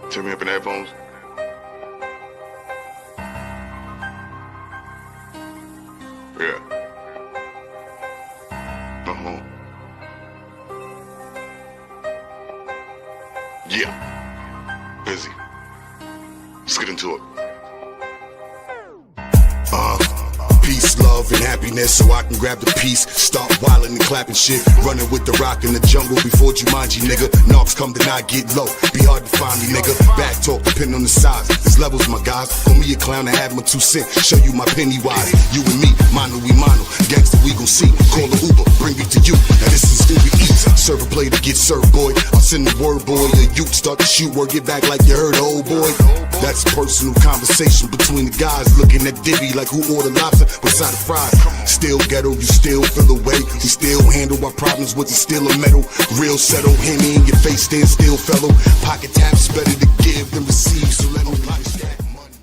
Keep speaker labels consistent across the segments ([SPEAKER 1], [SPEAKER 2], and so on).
[SPEAKER 1] Turn me up in the headphones. Yeah. Uh-huh. Yeah. Busy. Let's get into it. Peace, love, and happiness, so I can grab the piece. Start wildin' and clapping shit. Running with the rock in the jungle before Jumanji, nigga. Knocks come to not get low. Be hard to find me, nigga. Back talk, depending on the size. There's levels, my guys. Call me a clown and have my 2 cents. Show you my penny wise. You and me, mano, we mono. Gangsta, we gon' see. Call the Uber, bring it to you. Now this is Uber Eats. Serve a play to get served, boy. I'll send the word, boy. The youth start to shoot, word get back like you heard, old boy. That's a personal conversation between the guys. Looking at Diddy like who ordered lobster with side of fries. Still ghetto, you still feel away. We still handle our problems with the steel and metal. Real settle, Henny in your face, stand still, fellow. Pocket taps better to give than receive, so let nobody stack money.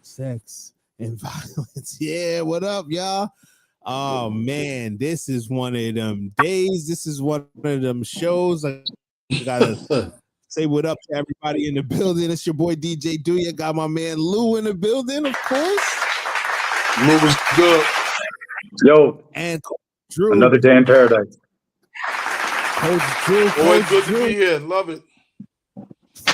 [SPEAKER 2] Sex and violence. Yeah, what up, y'all? Oh man, this is one of them days. This is one of them shows. I gotta say what up to everybody in the building. It's your boy DJ Duya. Got my man Lou in the building, of course.
[SPEAKER 3] Lou was good.
[SPEAKER 4] Yo,
[SPEAKER 2] And Drew.
[SPEAKER 4] another day in paradise.
[SPEAKER 2] Coach Drew.
[SPEAKER 3] Always good to be here. Love it.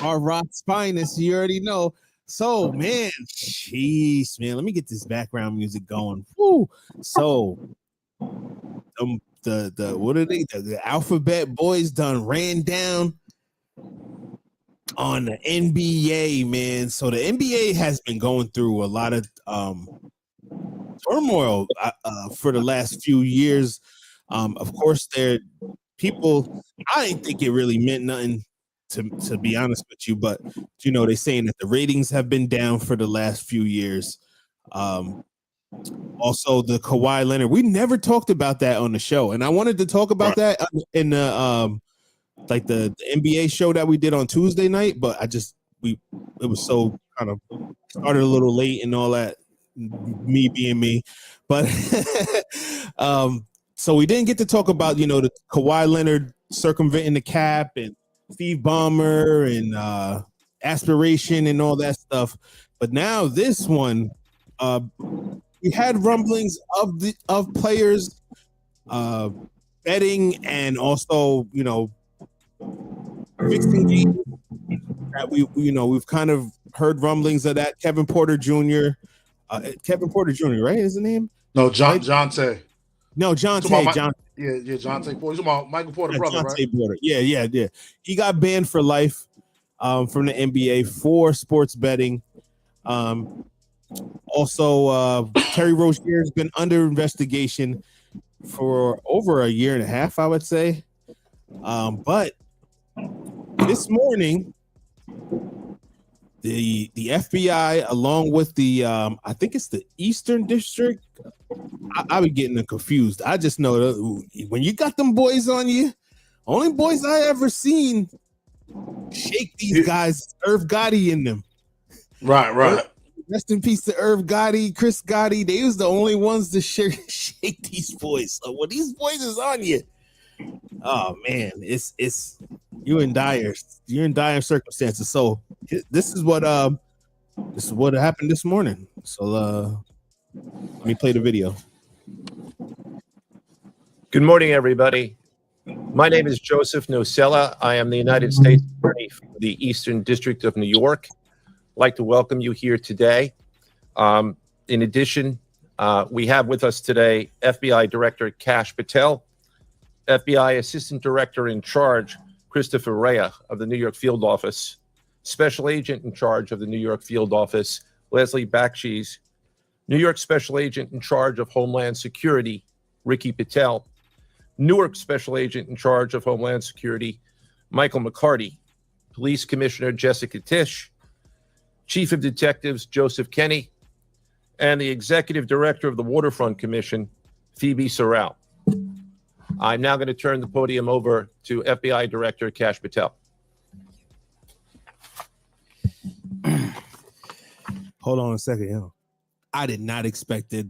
[SPEAKER 2] Our Rock's finest, you already know. So, man, jeez, man, let me get this background music going. Woo. So, the what are they? The Alphabet Boys done ran down on the NBA, man. So the NBA has been going through a lot of turmoil for the last few years. Of course, there people. I didn't think it really meant nothing. To be honest with you, but you know, they're saying that the ratings have been down for the last few years. Also, the Kawhi Leonard, we never talked about that on the show, and I wanted to talk about that in the like the NBA show that we did on Tuesday night, but it was so kind of started a little late and all that, me being me, but so we didn't get to talk about, you know, the Kawhi Leonard circumventing the cap and Steve Ballmer and aspiration and all that stuff. But now this one, we had rumblings of players betting and also, you know, fixing games that we've kind of heard rumblings of that. Kevin Porter Jr., right? Is the name?
[SPEAKER 3] No, Jonte.
[SPEAKER 2] No, Jonte.
[SPEAKER 3] Yeah, Jonte Porter. He's about Michael Porter brother,
[SPEAKER 2] Jonte
[SPEAKER 3] right?
[SPEAKER 2] Porter. Yeah. He got banned for life from the NBA for sports betting. Also, Terry Rozier has been under investigation for over a year and a half, I would say. But this morning, the FBI, along with the I think it's the Eastern District. I be getting them confused. I just know that when you got them boys on you, only boys I ever seen shake these guys, Irv Gotti in them.
[SPEAKER 3] Right.
[SPEAKER 2] Rest in peace to Irv Gotti, Chris Gotti. They was the only ones to shake these boys. So when these boys is on you, oh man, it's you're in dire circumstances. So this is what happened this morning. So let me play the video.
[SPEAKER 5] Good morning, everybody. My name is Joseph Nocella. I am the United States Attorney for the Eastern District of New York. I'd like to welcome you here today. In addition, we have with us today FBI Director Kash Patel, FBI Assistant Director in Charge Christopher Rea of the New York Field Office, Special Agent in Charge of the New York Field Office Leslie Bakshies, New York Special Agent in Charge of Homeland Security Ricky Patel, Newark Special Agent in Charge of Homeland Security Michael McCarty, Police Commissioner Jessica Tisch, Chief of Detectives Joseph Kenny, and the Executive Director of the Waterfront Commission, Phoebe Sorrell. I'm now going to turn the podium over to FBI Director Kash Patel.
[SPEAKER 2] Hold on a second. I did not expect it.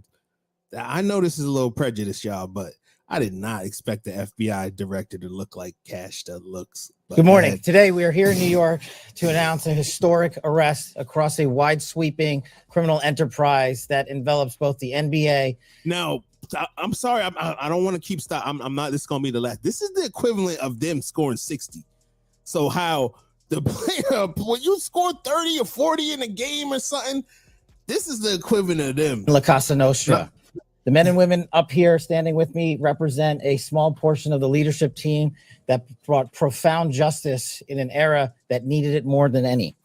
[SPEAKER 2] I know this is a little prejudice, y'all, but I did not expect the FBI director to look like Cash looks. But
[SPEAKER 6] Good morning. Today, we are here in New York to announce a historic arrest across a wide-sweeping criminal enterprise that envelops both the NBA.
[SPEAKER 2] Now, I'm sorry. I don't want to keep stop. I'm not. This is going to be the last. This is the equivalent of them scoring 60. So how the player, when you score 30 or 40 in a game or something, this is the equivalent of them.
[SPEAKER 6] La Casa Nostra. The men and women up here standing with me represent a small portion of the leadership team that brought profound justice in an era that needed it more than any.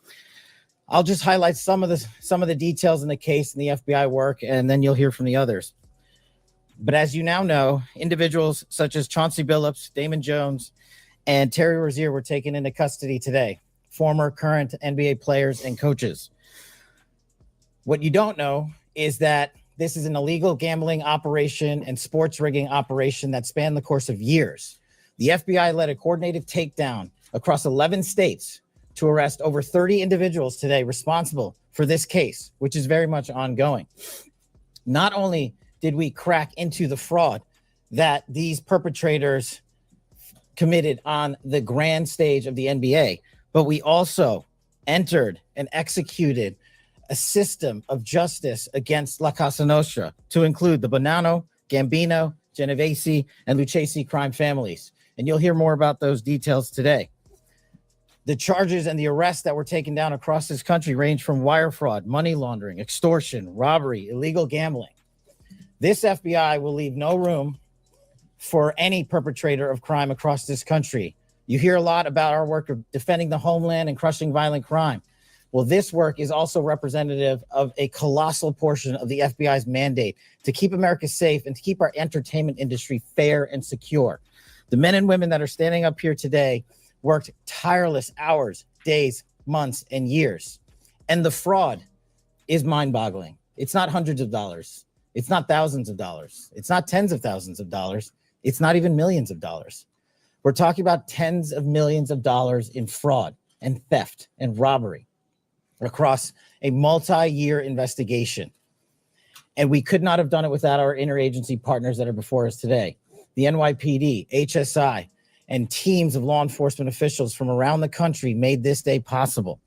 [SPEAKER 6] I'll just highlight some of the details in the case and the FBI work, and then you'll hear from the others. But as you now know, individuals such as Chauncey Billups, Damon Jones, and Terry Rozier were taken into custody today, former, current NBA players and coaches. What you don't know is that this is an illegal gambling operation and sports rigging operation that spanned the course of years. The FBI led a coordinated takedown across 11 states to arrest over 30 individuals today responsible for this case, which is very much ongoing. Not only did we crack into the fraud that these perpetrators committed on the grand stage of the NBA, but we also entered and executed a system of justice against La Casa Nostra to include the Bonanno, Gambino, Genovese, and Lucchese crime families. And you'll hear more about those details today. The charges and the arrests that were taken down across this country range from wire fraud, money laundering, extortion, robbery, illegal gambling. This FBI will leave no room for any perpetrator of crime across this country. You hear a lot about our work of defending the homeland and crushing violent crime. Well, this work is also representative of a colossal portion of the FBI's mandate to keep America safe and to keep our entertainment industry fair and secure. The men and women that are standing up here today worked tireless hours, days, months, and years. And the fraud is mind-boggling. It's not hundreds of dollars. It's not thousands of dollars. It's not tens of thousands of dollars. It's not even millions of dollars. We're talking about tens of millions of dollars in fraud and theft and robbery across a multi-year investigation. And we could not have done it without our interagency partners that are before us today. The NYPD, HSI, and teams of law enforcement officials from around the country made this day possible.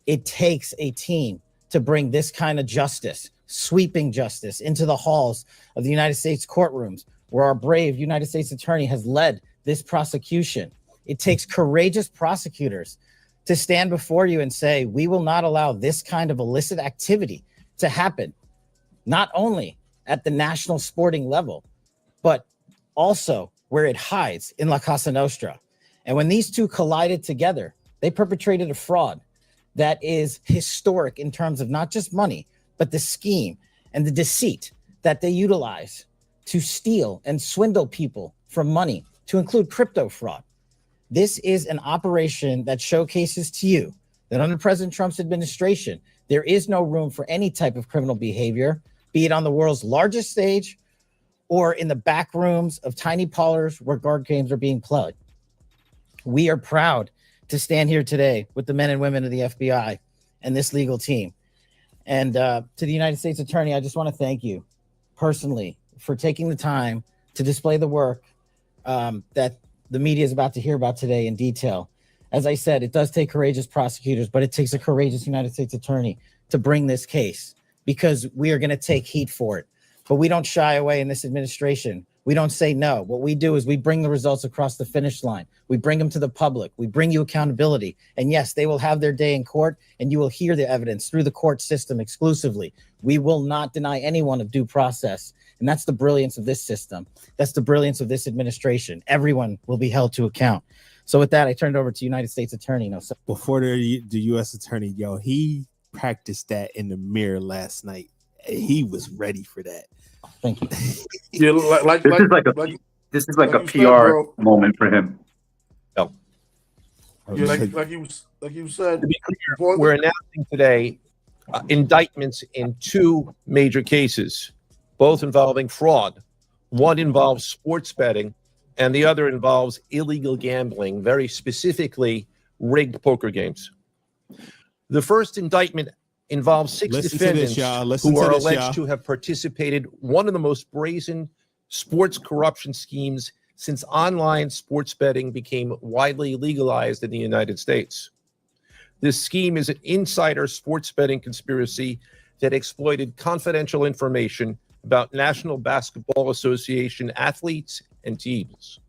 [SPEAKER 6] It takes a team to bring this kind of justice, sweeping justice, into the halls of the United States courtrooms, where our brave United States attorney has led this prosecution. It takes courageous prosecutors to stand before you and say, we will not allow this kind of illicit activity to happen, not only at the national sporting level, but also where it hides in La Casa Nostra. And when these two collided together, they perpetrated a fraud that is historic in terms of not just money, but the scheme and the deceit that they utilize to steal and swindle people from money, to include crypto fraud. This is an operation that showcases to you that under President Trump's administration, there is no room for any type of criminal behavior, be it on the world's largest stage or in the back rooms of tiny parlors where card games are being played. We are proud to stand here today with the men and women of the FBI and this legal team. And to the United States Attorney, I just want to thank you personally for taking the time to display the work that the media is about to hear about today in detail. As I said, it does take courageous prosecutors, but it takes a courageous United States attorney to bring this case, because we are going to take heat for it. But we don't shy away in this administration. We don't say no. What we do is we bring the results across the finish line. We bring them to the public. We bring you accountability. And yes, they will have their day in court, and you will hear the evidence through the court system exclusively. We will not deny anyone of due process. And that's the brilliance of this system. That's the brilliance of this administration. Everyone will be held to account. So with that, I turn it over to United States Attorney.
[SPEAKER 2] Before the U.S. Attorney, he practiced that in the mirror last night. He was ready for that.
[SPEAKER 6] Thank you.
[SPEAKER 3] Yeah,
[SPEAKER 4] This is like a PR moment for him.
[SPEAKER 5] No.
[SPEAKER 3] Yeah, like you said.
[SPEAKER 5] To be clear, we're announcing today indictments in two major cases, both involving fraud. One involves sports betting, and the other involves illegal gambling, very specifically rigged poker games. The first indictment involves six defendants who are alleged to have participated one of the most brazen sports corruption schemes since online sports betting became widely legalized in the United States. This scheme is an insider sports betting conspiracy that exploited confidential information about National Basketball Association athletes and teams.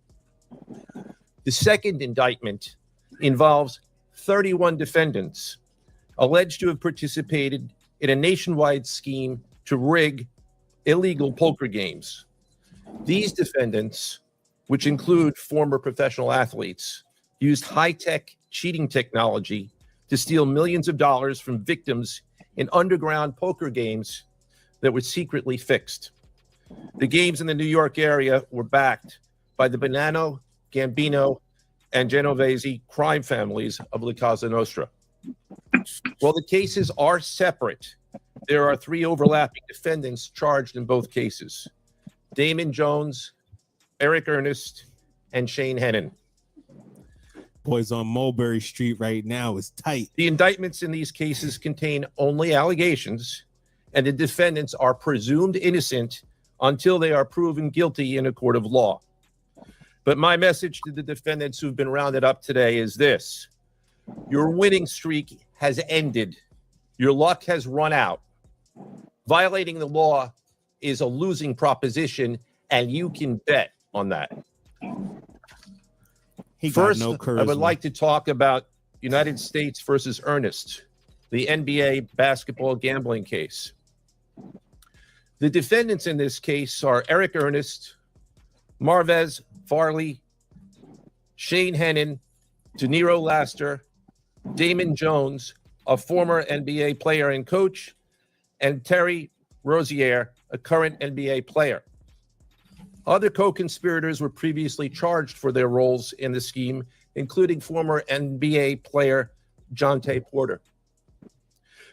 [SPEAKER 5] The second indictment involves 31 defendants alleged to have participated in a nationwide scheme to rig illegal poker games. These defendants, which include former professional athletes, used high-tech cheating technology to steal millions of dollars from victims in underground poker games that were secretly fixed. The games in the New York area were backed by the Bonanno, Gambino, and Genovese crime families of La Cosa Nostra. While the cases are separate, there are 3 overlapping defendants charged in both cases: Damon Jones, Eric Ernest, and Shane Hennon.
[SPEAKER 2] Boys on Mulberry Street right now is tight.
[SPEAKER 5] The indictments in these cases contain only allegations, and the defendants are presumed innocent until they are proven guilty in a court of law. But my message to the defendants who've been rounded up today is this: your winning streak has ended. Your luck has run out. Violating the law is a losing proposition, and you can bet on that. First, I would like to talk about United States versus Ernest, the NBA basketball gambling case. The defendants in this case are Eric Ernest, Marvez Farley, Shane Hennon, De Niro Laster, Damon Jones, a former NBA player and coach, and Terry Rozier, a current NBA player. Other co-conspirators were previously charged for their roles in the scheme, including former NBA player Jonte Porter.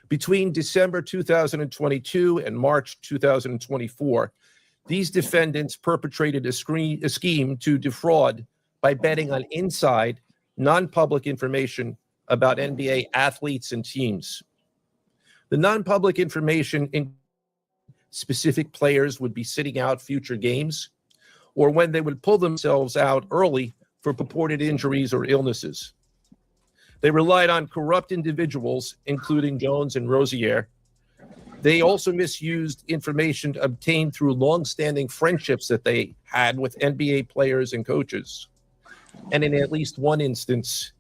[SPEAKER 5] Between December 2022 and March 2024, these defendants perpetrated a scheme to defraud by betting on inside, non-public information about NBA athletes and teams. The non-public information in specific players would be sitting out future games, or when they would pull themselves out early for purported injuries or illnesses. They relied on corrupt individuals, including Jones and Rozier. They also misused information obtained through long-standing friendships that they had with NBA players and coaches. And in at least one instance,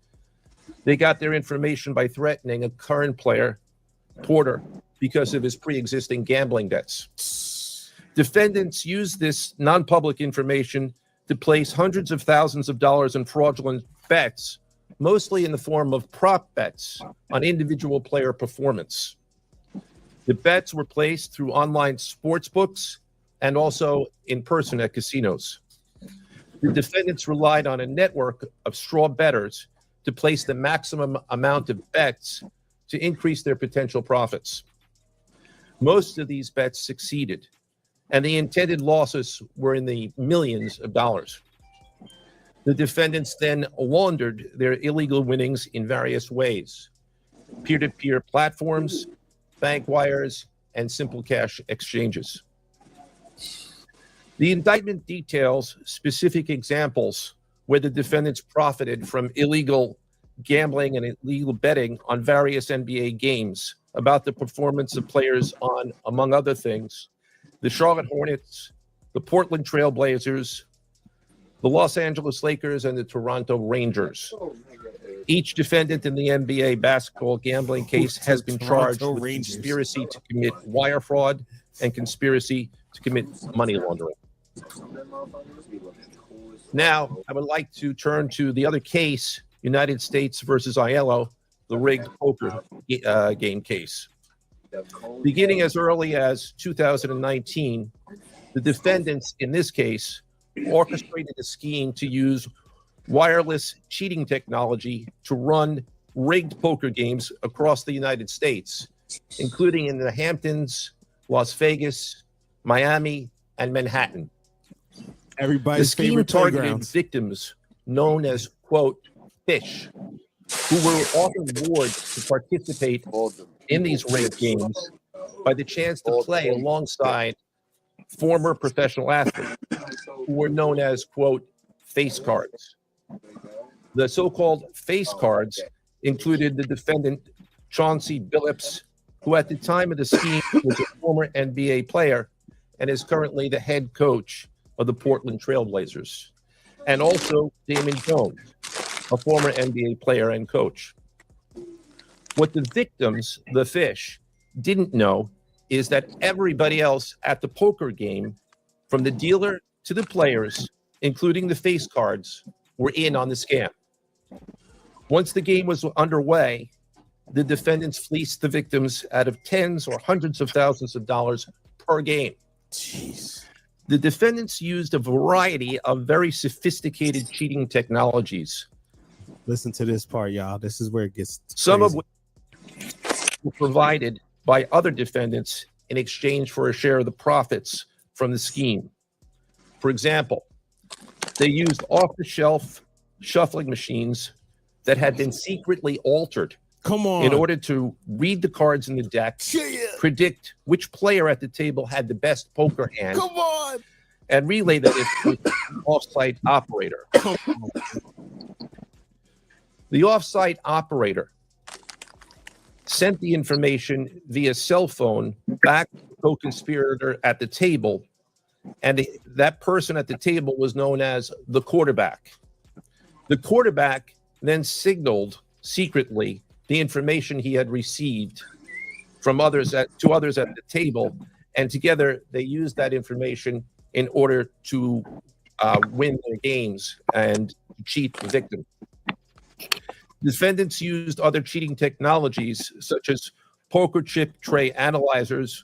[SPEAKER 5] they got their information by threatening a current player, Porter, because of his pre-existing gambling debts. Defendants used this non-public information to place hundreds of thousands of dollars in fraudulent bets, mostly in the form of prop bets on individual player performance. The bets were placed through online sports books and also in person at casinos. The defendants relied on a network of straw bettors to place the maximum amount of bets to increase their potential profits. Most of these bets succeeded, and the intended losses were in the millions of dollars. The defendants then laundered their illegal winnings in various ways: peer-to-peer platforms, bank wires, and simple cash exchanges. The indictment details specific examples where the defendants profited from illegal gambling and illegal betting on various NBA games about the performance of players on, among other things, the Charlotte Hornets, the Portland Trail Blazers, the Los Angeles Lakers, and the Toronto Rangers. Each defendant in the NBA basketball gambling case has been charged with conspiracy to commit wire fraud and conspiracy to commit money laundering. Now, I would like to turn to the other case, United States versus Aiello, the rigged poker game case. Beginning as early as 2019, the defendants in this case orchestrated a scheme to use wireless cheating technology to run rigged poker games across the United States, including in the Hamptons, Las Vegas, Miami, and Manhattan.
[SPEAKER 2] Everybody's
[SPEAKER 5] the scheme
[SPEAKER 2] favorite
[SPEAKER 5] targeted
[SPEAKER 2] playgrounds.
[SPEAKER 5] victims known as, quote, fish, who were often lured to participate in these rigged games by the chance to play alongside former professional athletes who were known as, quote, face cards. The so-called face cards included the defendant, Chauncey Billups, who at the time of the scheme was a former NBA player and is currently the head coach of the Portland Trailblazers, and also Damon Jones, a former NBA player and coach. What the victims, the fish, didn't know is that everybody else at the poker game, from the dealer to the players, including the face cards, were in on the scam. Once the game was underway, the defendants fleeced the victims out of tens or hundreds of thousands of dollars per game.
[SPEAKER 2] Jeez.
[SPEAKER 5] The defendants used a variety of very sophisticated cheating technologies.
[SPEAKER 2] Listen to this part, y'all. This is where it gets
[SPEAKER 5] Some of
[SPEAKER 2] crazy.
[SPEAKER 5] which were provided by other defendants in exchange for a share of the profits from the scheme. For example, they used off-the-shelf shuffling machines that had been secretly altered
[SPEAKER 2] Come on.
[SPEAKER 5] in order to read the cards in the deck, predict which player at the table had the best poker hand,
[SPEAKER 2] Come on.
[SPEAKER 5] and relay that information to the off-site operator.
[SPEAKER 2] Come on.
[SPEAKER 5] The off-site operator sent the information via cell phone back to the co-conspirator at the table, and that person at the table was known as the quarterback. The quarterback then signaled secretly the information he had received from others at the table, and together they used that information in order to win their games and cheat the victim. Defendants used other cheating technologies such as poker chip tray analyzers,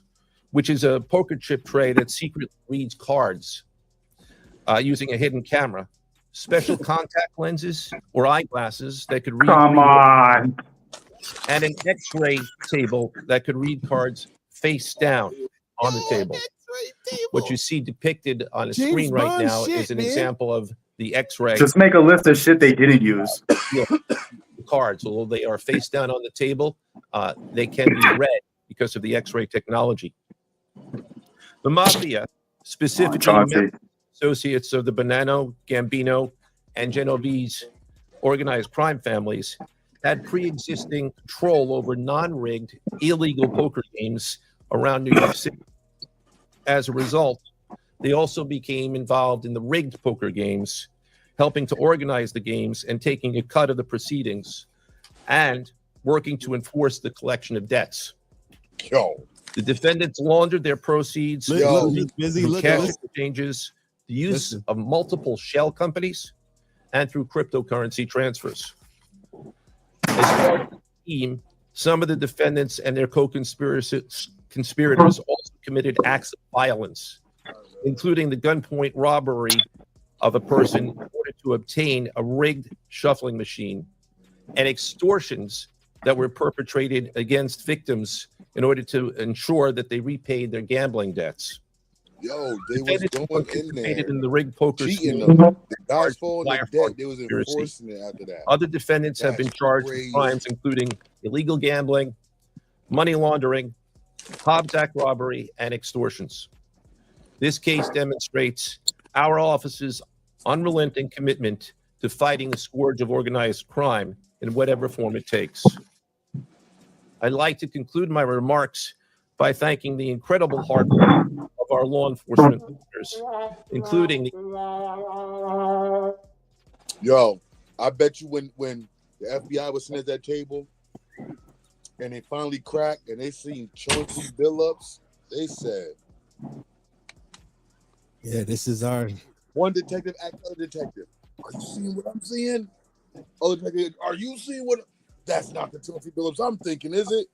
[SPEAKER 5] which is a poker chip tray that secretly reads cards using a hidden camera, special contact lenses or eyeglasses that could read,
[SPEAKER 4] Come on.
[SPEAKER 5] and an X-ray table that could read cards face down on the table. What you see depicted on the
[SPEAKER 2] James
[SPEAKER 5] screen right
[SPEAKER 2] Bond
[SPEAKER 5] now
[SPEAKER 2] shit,
[SPEAKER 5] is an
[SPEAKER 2] man.
[SPEAKER 5] example of the X-ray
[SPEAKER 4] Just make a list of shit they didn't use.
[SPEAKER 5] cards. Although they are face down on the table, they can be read because of the X-ray technology. The mafia, specifically
[SPEAKER 4] Chauncey.
[SPEAKER 5] associates of the Bonanno, Gambino, and Genovese organized crime families, had pre-existing control over non-rigged, illegal poker games around New York City. As a result, they also became involved in the rigged poker games, helping to organize the games and taking a cut of the proceedings, and working to enforce the collection of debts.
[SPEAKER 3] Yo,
[SPEAKER 5] The defendants laundered their proceeds
[SPEAKER 3] Yo.
[SPEAKER 5] through cash exchanges, the use of multiple shell companies, and through cryptocurrency transfers. As part of the scheme, some of the defendants and their co-conspirators also committed acts of violence, including the gunpoint robbery of a person in order to obtain a rigged shuffling machine, and extortions that were perpetrated against victims in order to ensure that they repaid their gambling debts.
[SPEAKER 3] yo, they was
[SPEAKER 5] Defendants
[SPEAKER 3] going in
[SPEAKER 5] participated
[SPEAKER 3] there.
[SPEAKER 5] in the rigged poker
[SPEAKER 3] Cheating
[SPEAKER 5] scheme.
[SPEAKER 3] them. The guys falling
[SPEAKER 5] Wire
[SPEAKER 3] in
[SPEAKER 5] fraud
[SPEAKER 3] debt, they was
[SPEAKER 5] conspiracy.
[SPEAKER 3] enforcing it after that.
[SPEAKER 5] Other defendants have been
[SPEAKER 3] That's
[SPEAKER 5] charged
[SPEAKER 3] crazy.
[SPEAKER 5] with crimes including illegal gambling, money laundering, Hobbs Act robbery, and extortions. This case demonstrates our office's unrelenting commitment to fighting the scourge of organized crime in whatever form it takes. I'd like to conclude my remarks by thanking the incredible hard work of our law enforcement leaders, including the
[SPEAKER 3] Yo, I bet you when the FBI was sitting at that table and they finally cracked and they seen Chauncey Billups, they said,
[SPEAKER 2] Yeah, this is our.
[SPEAKER 3] one detective asked the other detective, are you seeing what I'm seeing? Other detective, are you seeing what? That's not the Chauncey Billups I'm thinking, is it?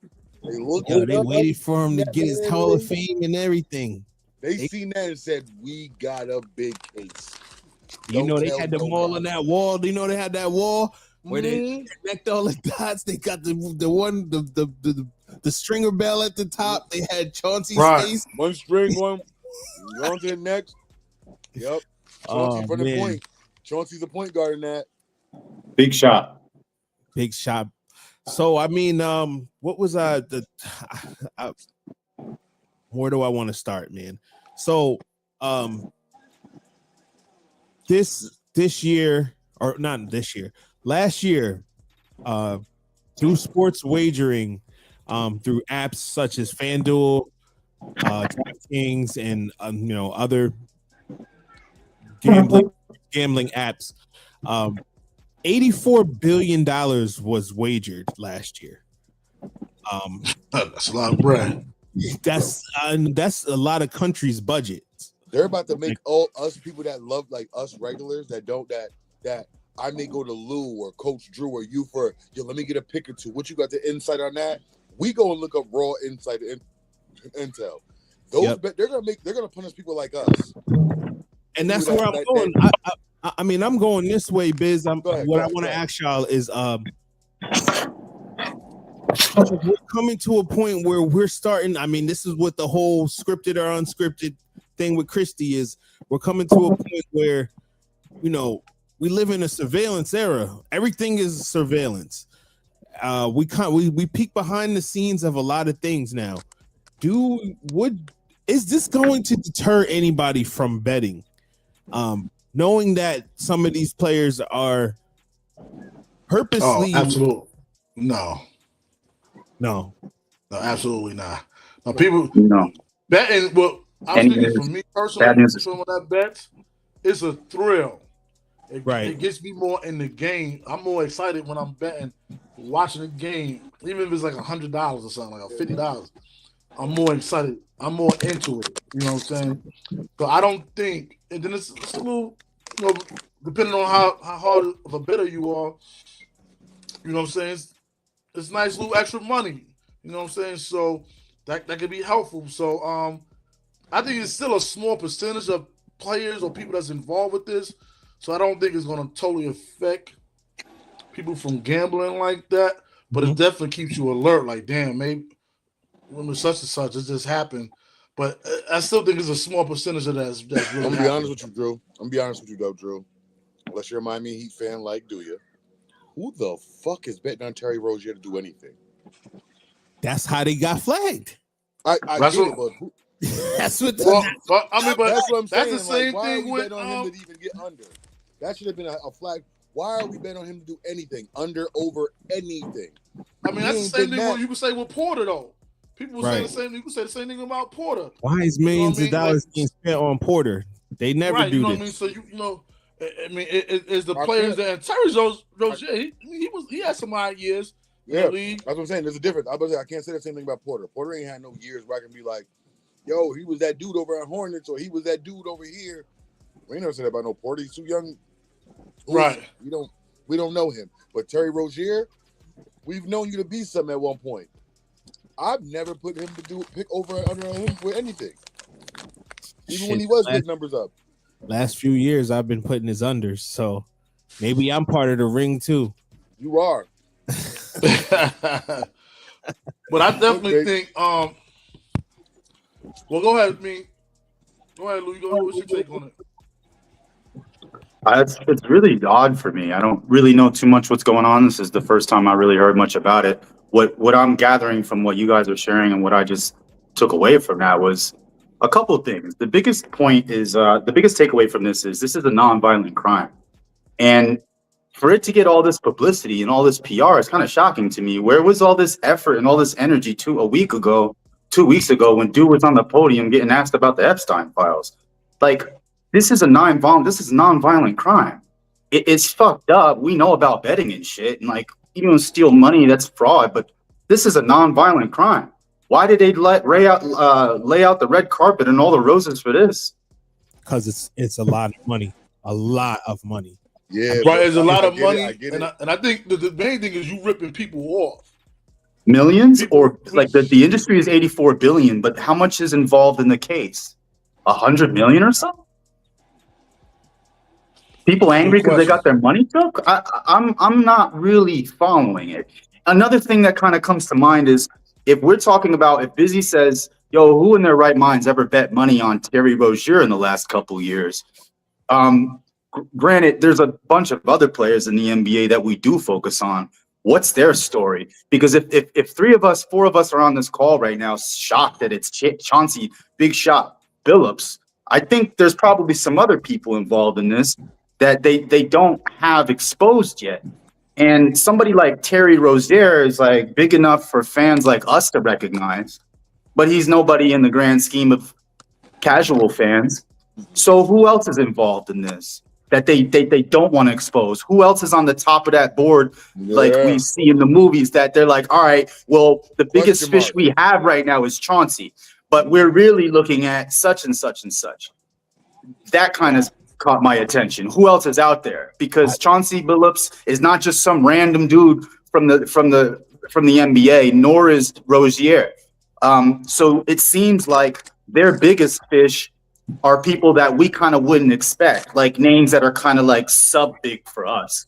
[SPEAKER 3] They looked
[SPEAKER 2] Yo,
[SPEAKER 3] it
[SPEAKER 2] they
[SPEAKER 3] up.
[SPEAKER 2] waited for him to get his Hall of Fame and everything.
[SPEAKER 3] They seen that and said, we got a big case.
[SPEAKER 2] You
[SPEAKER 3] Don't
[SPEAKER 2] know, they
[SPEAKER 3] tell
[SPEAKER 2] had them
[SPEAKER 3] nobody.
[SPEAKER 2] all on that wall. You know, they had that wall where they connect all the dots. They got the stringer bell at the top. They had Chauncey's
[SPEAKER 3] Right.
[SPEAKER 2] face.
[SPEAKER 3] One string, one. On to the next. Yep. Chauncey from the
[SPEAKER 2] man.
[SPEAKER 3] point. Chauncey's a point guard in that.
[SPEAKER 4] Big shot.
[SPEAKER 2] Big shot. So I mean, what was where do I want to start, man? So, this year, or not this year, last year, through sports wagering, through apps such as FanDuel, DraftKings, and other gambling apps, $84 billion was wagered last year.
[SPEAKER 7] That's a lot of bread.
[SPEAKER 2] That's a lot of countries' budgets.
[SPEAKER 3] They're about to make all us people that love like us regulars that don't that I may go to Lou or Coach Drew or you for let me get a pick or two. What you got the insight on that? We go and look up raw insight intel. Those they're gonna punish people like us.
[SPEAKER 2] And that's where I'm going. I mean, I'm going this way, Biz. I want to ask y'all is we're coming to a point where we're starting. I mean, this is what the whole scripted or unscripted thing with Christie is. We're coming to a point where, we live in a surveillance era. Everything is surveillance. We peek behind the scenes of a lot of things now. Is this going to deter anybody from betting? Knowing that some of these players are purposely
[SPEAKER 7] absolutely no, absolutely not. No, people betting. Well, I'm thinking for me personally, some of that bets, it's a thrill. It gets me more in the game. I'm more excited when I'm betting, watching the game, even if it's like $100 or something, like $50. I'm more excited. I'm more into it. You know what I'm saying? So I don't think, and then it's a little, depending on how hard of a bettor you are, you know what I'm saying? It's nice little extra money. You know what I'm saying? So that could be helpful. So I think it's still a small percentage of players or people that's involved with this. So I don't think it's going to totally affect people from gambling like that. But it definitely keeps you alert. Like, damn, maybe when such and such, it just happened. But I still think it's a small percentage of that's really
[SPEAKER 3] I'm going to be honest with you, Drew. Drew. Unless you're a Miami Heat fan like do you. Who the fuck is betting on Terry Rozier to do anything?
[SPEAKER 2] That's how they got flagged.
[SPEAKER 3] I get it, but
[SPEAKER 2] that's what.
[SPEAKER 3] That's what I'm saying. That's the same thing with on him to even get under. That should have been a flag. Why are we betting on him to do anything under, over, anything?
[SPEAKER 7] I mean, that's the same thing you could say with Porter though. People say the same. You could say the same thing about Porter.
[SPEAKER 2] Why is millions of dollars being spent on Porter? They never do this.
[SPEAKER 7] I mean? So I mean, it's the players that Terry Rozier. He had some odd years.
[SPEAKER 3] Yeah, that's what I'm saying. There's a difference. I can't say the same thing about Porter. Porter ain't had no years where I can be like, yo, he was that dude over at Hornets or he was that dude over here. We ain't never said that about no Porter. He's too young.
[SPEAKER 7] Right.
[SPEAKER 3] We don't know him. But Terry Rozier, we've known you to be something at one point. I've never put him to pick over or under him with anything. Even when he was big numbers up.
[SPEAKER 2] Last few years I've been putting his unders, so maybe I'm part of the ring too.
[SPEAKER 3] You are.
[SPEAKER 7] But I definitely think well, go ahead, Go ahead, Lou. What's your take on it?
[SPEAKER 4] It's really odd for me. I don't really know too much what's going on. This is the first time I really heard much about it. What I'm gathering from what you guys are sharing and what I just took away from that was a couple of things. The biggest point is the biggest takeaway from this is a nonviolent crime. And for it to get all this publicity and all this PR is kind of shocking to me. Where was all this effort and all this energy 2 weeks ago when dude was on the podium getting asked about the Epstein files? Like, this is a nonviolent crime. It's fucked up. We know about betting and shit, and like, even steal money, that's fraud. But this is a nonviolent crime. Why did they lay out the red carpet and all the roses for this?
[SPEAKER 2] Because it's a lot of money. A lot of money.
[SPEAKER 3] Yeah,
[SPEAKER 7] right. There's a lot of money,
[SPEAKER 3] and
[SPEAKER 7] I think the main thing is you ripping people off.
[SPEAKER 4] Millions, or like the industry is 84 billion, but how much is involved in the case? 100 million or so? People angry because they got their money took? I'm not really following it. Another thing that kind of comes to mind is if we're talking about, if Busy says, yo, who in their right minds ever bet money on Terry Rozier in the last couple years? Granted, there's a bunch of other players in the NBA that we do focus on. What's their story? Because if 4 of us are on this call right now, shocked that it's Chauncey, big shot. Billups. I think there's probably some other people involved in this that they don't have exposed yet. And somebody like Terry Rozier is like big enough for fans like us to recognize, but he's nobody in the grand scheme of casual fans. So who else is involved in this that they don't want to expose? Who else is on the top of that board like we see in the movies that they're like, all right, well, the biggest fish we have right now is Chauncey, but we're really looking at such and such and such. That kind of caught my attention. Who else is out there? Because Chauncey Billups is not just some random dude from the NBA, nor is Rozier. So it seems like their biggest fish are people that we kind of wouldn't expect, like names that are kind of like sub big for us.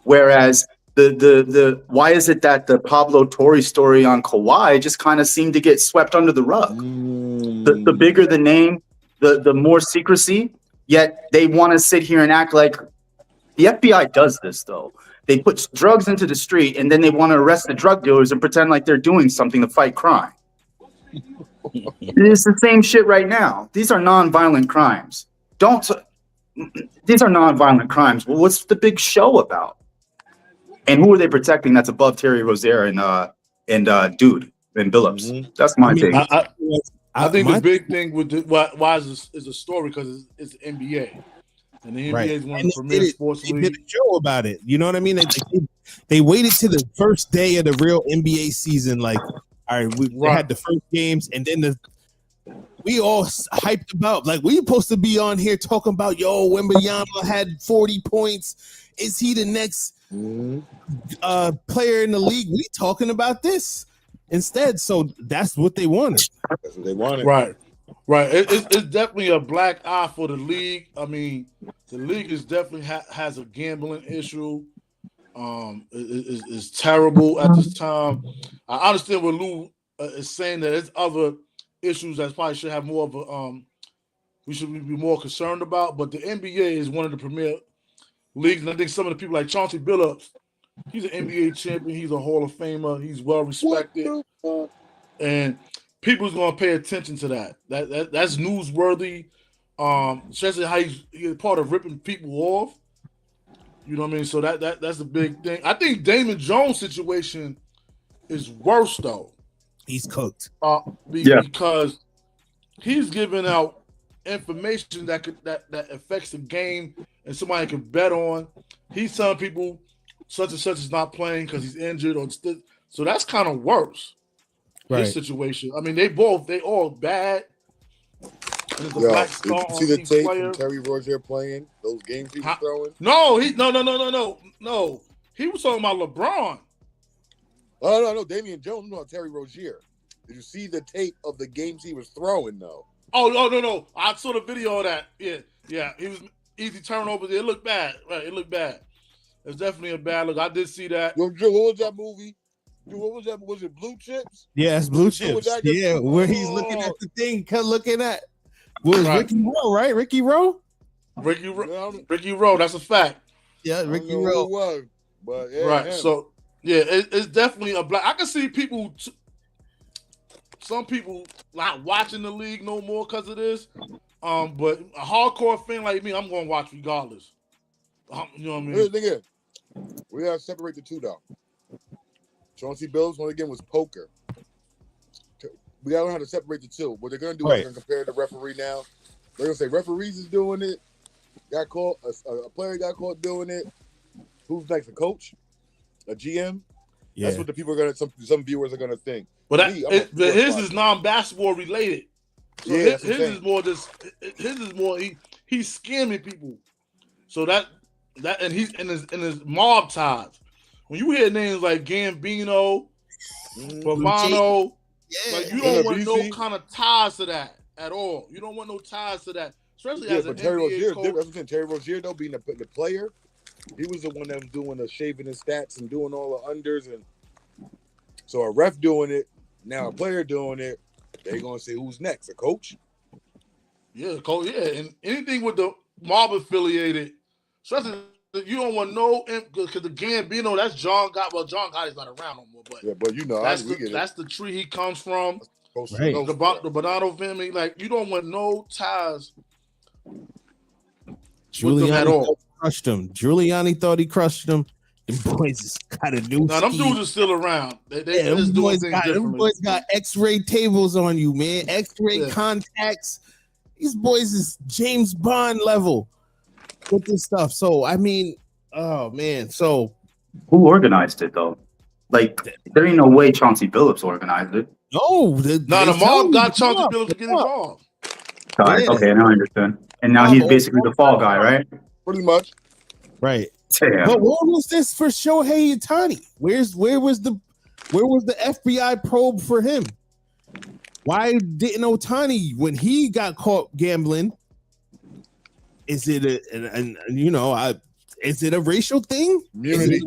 [SPEAKER 4] Whereas the why is it that the Pablo Torre story on Kawhi just kind of seemed to get swept under the rug? The bigger the name, the more secrecy. Yet they want to sit here and act like the FBI does this, though. They put drugs into the street and then they want to arrest the drug dealers and pretend like they're doing something to fight crime. It's the same shit right now. These are nonviolent crimes. These are nonviolent crimes. Well, what's the big show about? And who are they protecting that's above Terry Rozier and Dude and Billups? That's my take.
[SPEAKER 7] I think the big thing with why is a story because it's the NBA, and the NBA is one of the premier sports leagues.
[SPEAKER 2] They did a show about it. You know what I mean? They waited to the first day of the real NBA season. Like, all right, we had the first games, and then we all hyped about. Like, we supposed to be on here talking about, yo, Wembanyama had 40 points. Is he the next player in the league? We talking about this. Instead, so that's what they wanted.
[SPEAKER 3] That's what they wanted.
[SPEAKER 7] Right. It's definitely a black eye for the league. I mean, the league is definitely has a gambling issue. Is terrible at this time. I understand what Lou is saying that there's other issues that probably should have more of a we should be more concerned about. But the NBA is one of the premier leagues, and I think some of the people like Chauncey Billups. He's an NBA champion. He's a Hall of Famer. He's well respected, and people's gonna pay attention to that. That's newsworthy. Especially how he's part of ripping people off. You know what I mean? So that's the big thing. I think Damon Jones' situation is worse though.
[SPEAKER 2] He's cooked.
[SPEAKER 7] Because he's giving out information that affects the game, and somebody can bet on. He's telling people such and such is not playing because he's injured, so that's kind of worse. His situation. I mean, they all bad. And
[SPEAKER 3] Yo, did you see the tape from Terry Rozier playing those games he was throwing?
[SPEAKER 7] No. He was talking about LeBron.
[SPEAKER 3] Oh no, Damian Jones. No, Terry Rozier. Did you see the tape of the games he was throwing though?
[SPEAKER 7] Oh no. I saw the video of that. Yeah. He was easy turnovers. It looked bad. Right, it looked bad. It's definitely a bad look. I did see that.
[SPEAKER 3] Yo, Joe, what was that movie? What was that? Was it Blue Chips?
[SPEAKER 2] Yeah, it's Blue Chips. Yeah, where he's looking at the thing, looking at. Was Ricky Rowe, right? Ricky Rowe?
[SPEAKER 7] Ricky Rowe, that's a fact.
[SPEAKER 2] Yeah, Ricky Rowe.
[SPEAKER 3] Was, but yeah,
[SPEAKER 7] right.
[SPEAKER 3] him.
[SPEAKER 7] So yeah, it's definitely a black. I can see people. Some people not watching the league no more because of this. But a hardcore fan like me, I'm going to watch regardless. You know what I mean?
[SPEAKER 3] Here's the thing is, we gotta separate the two though. Chauncey Billups, one again, was poker. We gotta learn how to separate the two. What they're gonna do is they're gonna compare the referee now. They're gonna say referees is doing it. Got caught. A player got caught doing it. Who's next? A coach? A GM? Yeah. That's what the people are gonna. Some viewers are gonna think.
[SPEAKER 7] But his is non-basketball related. So his is more just. His is more. He's scamming people. So that and he's in his mob ties. When you hear names like Gambino, Pavano, like you don't want no kind of ties to that at all. You don't want no ties to that, especially as an
[SPEAKER 3] Terry
[SPEAKER 7] NBA
[SPEAKER 3] Rozier,
[SPEAKER 7] coach.
[SPEAKER 3] that's what I'm saying. Terry Rozier, though, being the player, he was the one that was doing the shaving his stats and doing all the unders, and so a ref doing it, now a player doing it. They're gonna say who's next, a coach?
[SPEAKER 7] Yeah, coach. Yeah, and anything with the mob affiliated, especially. You don't want no because the Gambino, that's John Gotti. Well, John Gotti's not around no more, but
[SPEAKER 3] yeah, but you know
[SPEAKER 7] that's the tree he comes from.
[SPEAKER 2] Right.
[SPEAKER 7] The Bonanno family, like you don't want no ties with them at all.
[SPEAKER 2] Crushed him. Giuliani thought he crushed him. The boys got a new.
[SPEAKER 7] Now them dudes are still around. They just doing things differently.
[SPEAKER 2] Them boys got X-ray tables on you, man. X-ray contacts. These boys is James Bond level with this stuff. So I mean, oh man. So
[SPEAKER 4] who organized it though? Like there ain't no way Chauncey Billups organized it.
[SPEAKER 2] No,
[SPEAKER 7] the mob got Chauncey Billups to get involved.
[SPEAKER 4] Okay, now I understand. And now he's basically the fall guy, right?
[SPEAKER 3] Pretty much.
[SPEAKER 2] Right.
[SPEAKER 4] Damn.
[SPEAKER 2] But what was this for Shohei Ohtani? Where was the FBI probe for him? Why didn't Ohtani, when he got caught gambling? Is it is it a racial thing?
[SPEAKER 3] Immunity.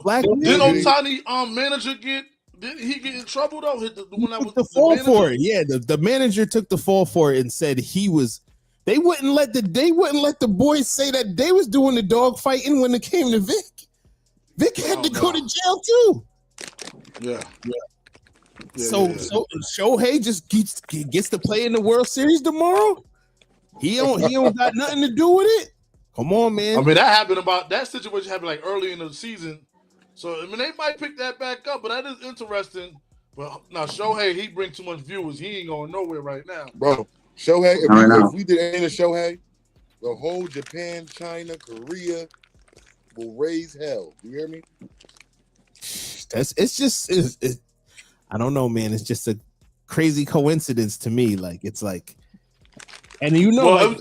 [SPEAKER 7] Black didn't Ohtani manager didn't he get in trouble though? The one that was
[SPEAKER 2] the fall for it. Yeah, the manager took the fall for it and said he was. They wouldn't let the boys say that they was doing the dog fighting when it came to Vic. Vic had to go to jail too.
[SPEAKER 7] Yeah.
[SPEAKER 2] So Shohei just gets to play in the World Series tomorrow. He don't got nothing to do with it. Come on, man.
[SPEAKER 7] I mean, that situation happened like early in the season. So I mean, they might pick that back up, but that is interesting. But now Shohei, he brings too much viewers. He ain't going nowhere right now,
[SPEAKER 3] bro. Shohei, if we did any of Shohei, the whole Japan, China, Korea will raise hell. You hear me?
[SPEAKER 2] It's I don't know, man. It's just a crazy coincidence to me. Like it's like, and I know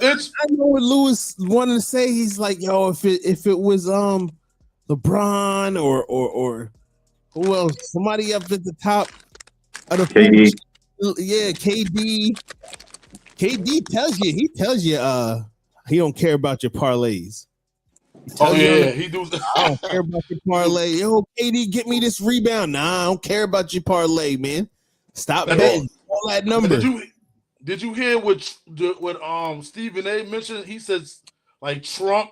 [SPEAKER 2] what Lewis wanted to say. He's like, yo, if it was LeBron or who else? Somebody up at the top of the
[SPEAKER 4] KD.
[SPEAKER 2] Yeah, KD. KD tells you he don't care about your parlays.
[SPEAKER 7] He do.
[SPEAKER 2] I don't care about your parlay. Yo, KD, get me this rebound. Nah, I don't care about your parlay, man. Stop betting all that number.
[SPEAKER 7] Did you hear what Stephen A mentioned? He says like Trump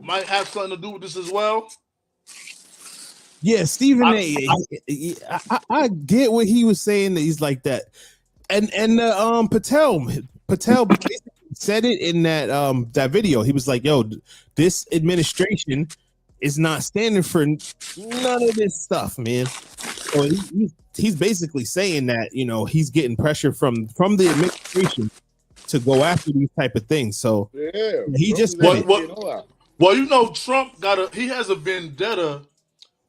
[SPEAKER 7] might have something to do with this as well.
[SPEAKER 2] Yeah, Stephen A. I get what he was saying. That he's like that. And Patel basically said it in that video. He was like, "Yo, this administration is not standing for none of this stuff, man." So he's basically saying that he's getting pressure from the administration to go after these type of things. So he just
[SPEAKER 7] well, Trump he has a vendetta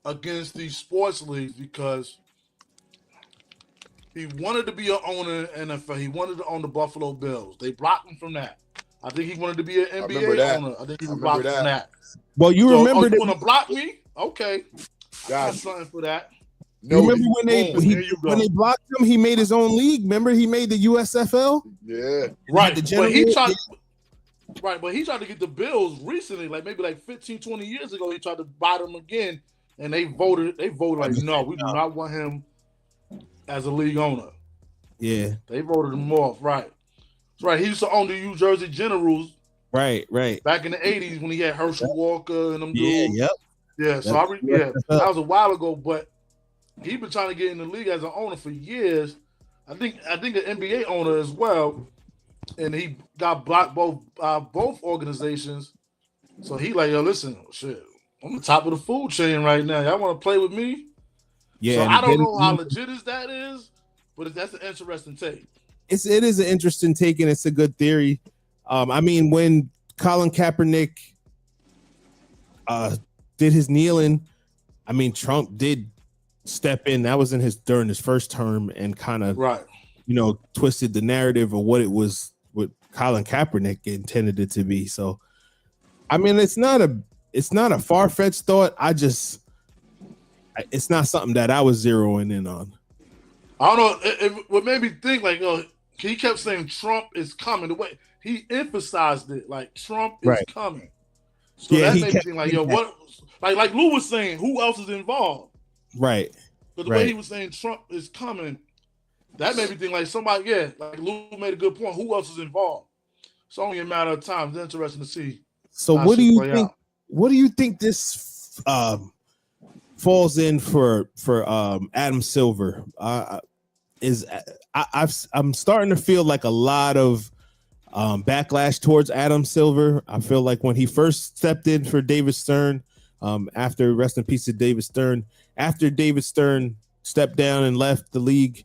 [SPEAKER 7] against these sports leagues because he wanted to be an owner in NFL. He wanted to own the Buffalo Bills. They blocked him from that. I think he wanted to be an NBA owner. I think he was blocked from that.
[SPEAKER 2] Well, you remember
[SPEAKER 7] you want to block me? Okay, I got something for that.
[SPEAKER 2] No, remember when they blocked him? He made his own league. Remember he made the USFL.
[SPEAKER 3] Yeah,
[SPEAKER 7] right. But he tried to get the Bills recently, like maybe like 15, 20 years ago. He tried to buy them again, and they voted like, no, we do not want him as a league owner.
[SPEAKER 2] Yeah.
[SPEAKER 7] They voted him off, right. That's right. He used to own the New Jersey Generals.
[SPEAKER 2] Right.
[SPEAKER 7] Back in the 80s when he had Herschel Walker and them dudes.
[SPEAKER 2] Yep.
[SPEAKER 7] Yeah, so that was a while ago, but he been trying to get in the league as an owner for years. I think an NBA owner as well. And he got blocked both organizations. So he like, yo, listen, shit, I'm the top of the food chain right now. Y'all want to play with me?
[SPEAKER 2] Yeah,
[SPEAKER 7] so I don't know how legit that is, but that's an interesting take.
[SPEAKER 2] It is an interesting take, and it's a good theory. I mean, when Colin Kaepernick did his kneeling, I mean, Trump did step in. That was during his first term, and kind of twisted the narrative of what Colin Kaepernick intended it to be. So, I mean, it's not a far-fetched thought. It's not something that I was zeroing in on.
[SPEAKER 7] I don't know. What made me think, like, he kept saying Trump is coming. The way he emphasized it, like Trump is coming. So that made me think, like, yo, what? Like Lou was saying, who else is involved?
[SPEAKER 2] Right.
[SPEAKER 7] But the way he was saying Trump is coming, that made me think, like, somebody, like Lou made a good point. Who else is involved? It's only a matter of time. It's interesting to see.
[SPEAKER 2] So what do you think? What do you think this falls in for Adam Silver? is I'm starting to feel like a lot of backlash towards Adam Silver. I feel like when he first stepped in for David Stern, after rest in peace to David Stern, after David Stern stepped down and left the league,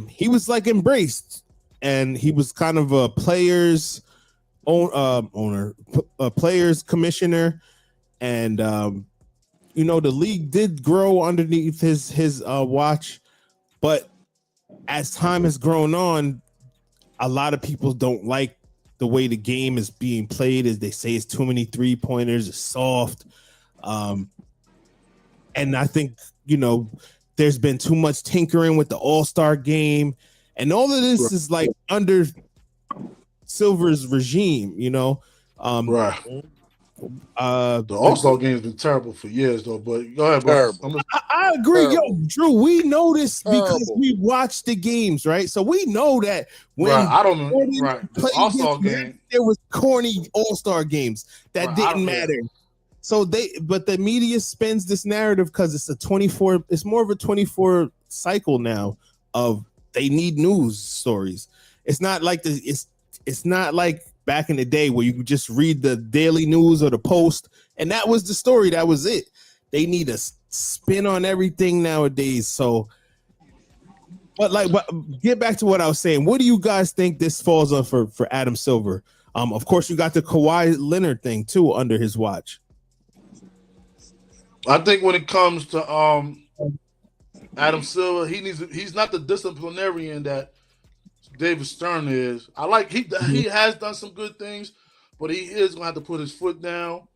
[SPEAKER 2] he was like embraced, and he was kind of a players owner, players commissioner, and you know, the league did grow underneath his watch, but as time has grown on, a lot of people don't like the way the game is being played. As they say, it's too many 3-pointers, it's soft, and I think, you know, there's been too much tinkering with the All-Star game, and all of this is like under Silver's regime, you know.
[SPEAKER 7] Right. The All-Star game has been terrible for years, though. But go ahead, bro.
[SPEAKER 2] I agree, yo, Drew. We know this because we watch the games, right? So we know that when
[SPEAKER 7] the All-Star game,
[SPEAKER 2] there was corny All-Star games that didn't matter. So but the media spins this narrative because it's it's more of a 24 cycle now of they need news stories. It's not like it's not like back in the day where you could just read the daily news or the Post and that was the story. That was it. They need a spin on everything nowadays. So, but get back to what I was saying. What do you guys think this falls on for Adam Silver? Of course, you got the Kawhi Leonard thing too under his watch.
[SPEAKER 7] I think when it comes to Adam Silver, he's not the disciplinarian that David Stern is. I like he has done some good things, but he is gonna have to put his foot down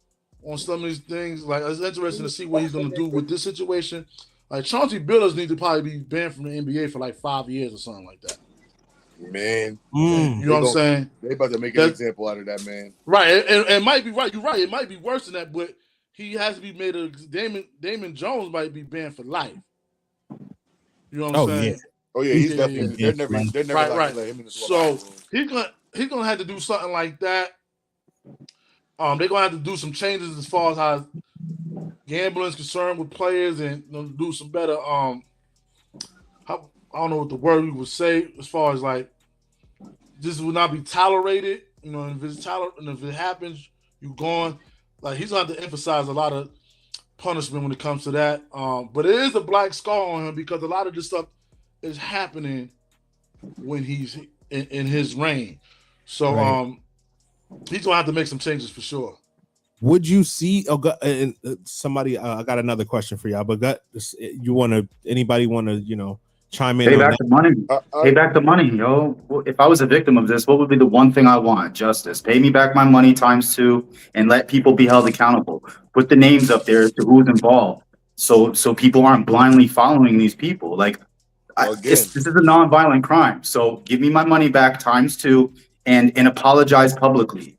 [SPEAKER 7] on some of these things. Like, it's interesting to see what he's gonna do with this situation. Like, Chauncey Billups need to probably be banned from the NBA for like 5 years or something like that.
[SPEAKER 3] Man,
[SPEAKER 7] you know what I'm saying?
[SPEAKER 3] They about to make an example out of that man.
[SPEAKER 7] Right, and it might be right. You're right. It might be worse than that, but he has to be made a Damon Jones might be banned for life. You know what I'm saying?
[SPEAKER 3] Yeah. Oh yeah, he's definitely. They're never
[SPEAKER 7] right.
[SPEAKER 3] Let him in the
[SPEAKER 7] so he's gonna have to do something like that. They're gonna have to do some changes as far as how gambling is concerned with players, and do some better. I don't know what the word we would say as far as like this will not be tolerated. You know, if it happens, you're gone. Like, he's gonna have to emphasize a lot of punishment when it comes to that. But it is a black scar on him because a lot of this stuff is happening when he's in his reign. So he's gonna have to make some changes for sure.
[SPEAKER 2] Would you see somebody? I got another question for y'all, but anybody want to chime in?
[SPEAKER 4] Pay back the money. Pay back the money, yo. If I was a victim of this, what would be the one thing I want? Justice. Pay me back my money times 2, and let people be held accountable. Put the names up there to who's involved, so people aren't blindly following these people. Like, this is a non-violent crime. So give me my money back times 2, and apologize publicly.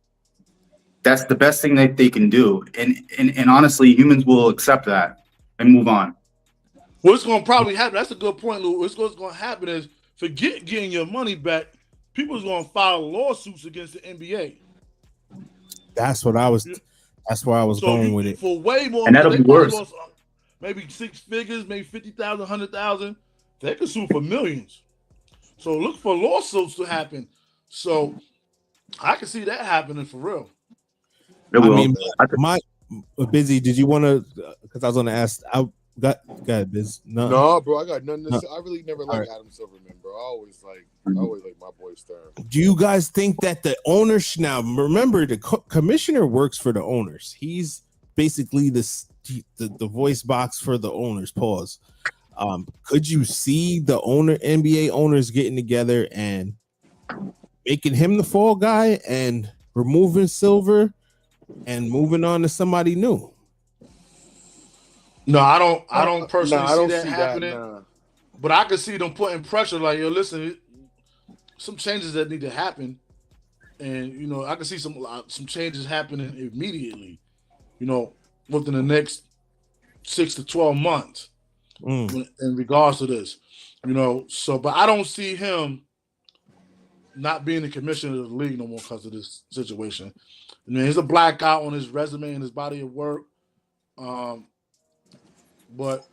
[SPEAKER 4] That's the best thing that they can do, and honestly, humans will accept that and move on.
[SPEAKER 7] What's going to probably happen? That's a good point, Lou. What's going to happen is, forget getting your money back. People's going to file lawsuits against the NBA.
[SPEAKER 2] That's where I was going with it.
[SPEAKER 7] For way more,
[SPEAKER 4] and that'll be worse.
[SPEAKER 7] Maybe 6 figures, maybe 50,000, 100,000. They could sue for millions. So look for lawsuits to happen. So I can see that happening for real.
[SPEAKER 2] I mean, Busy. Did you want to? Because I was going to ask. Got Biz.
[SPEAKER 3] No, bro, I got nothing to say. I really never liked Adam Silverman, bro. I always like my boy Stern.
[SPEAKER 2] Do you guys think that the owners now? Remember, the commissioner works for the owners. He's basically the voice box for the owners. Pause. Could you see the NBA owners getting together and making him the fall guy and removing Silver and moving on to somebody new?
[SPEAKER 7] No, I don't personally see that happening. But I could see them putting pressure, like, yo, listen, some changes that need to happen, and I can see some changes happening immediately, within the next 6 to 12 months, in regards to this, So, but I don't see him not being the commissioner of the league no more because of this situation. I mean, there's a blackout on his resume and his body of work. But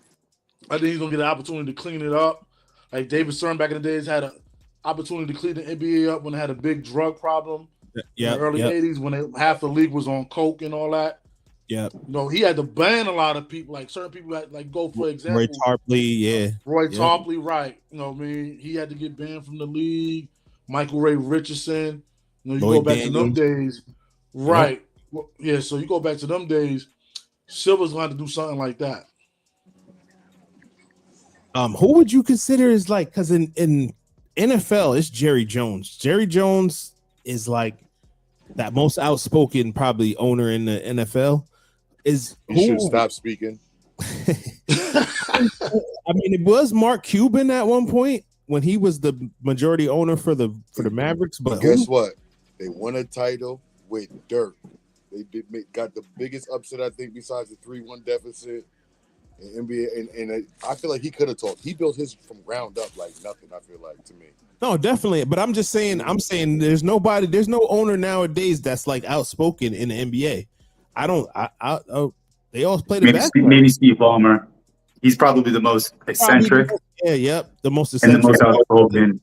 [SPEAKER 7] I think he's gonna get an opportunity to clean it up. Like David Stern back in the days had an opportunity to clean the NBA up when they had a big drug problem in the early 80s when half the league was on coke and all that.
[SPEAKER 2] Yeah.
[SPEAKER 7] You know, he had to ban a lot of people. Like certain people had like go for example.
[SPEAKER 2] Roy Tarpley,
[SPEAKER 7] Roy Tarpley, right. You know what I mean? He had to get banned from the league. Michael Ray Richardson. You know, you go back to them days. Right. Well, yeah, so you go back to them days, Silver's going to do something like that.
[SPEAKER 2] Who would you consider is like, because in NFL, it's Jerry Jones. Jerry Jones is like that most outspoken probably owner in the NFL.
[SPEAKER 3] He should stop speaking.
[SPEAKER 2] I mean, it was Mark Cuban at one point when he was the majority owner for the Mavericks. But
[SPEAKER 3] guess what? They won a title with dirt. They got the biggest upset, I think, besides the 3-1 deficit in NBA. And I feel like he could have talked. He built his from ground up like nothing, I feel like, to me.
[SPEAKER 2] No, definitely. But I'm saying there's no owner nowadays that's like outspoken in the NBA. They all play the basketball.
[SPEAKER 4] Maybe Steve Ballmer. He's probably the most eccentric.
[SPEAKER 2] The most eccentric.
[SPEAKER 4] And the most outspoken.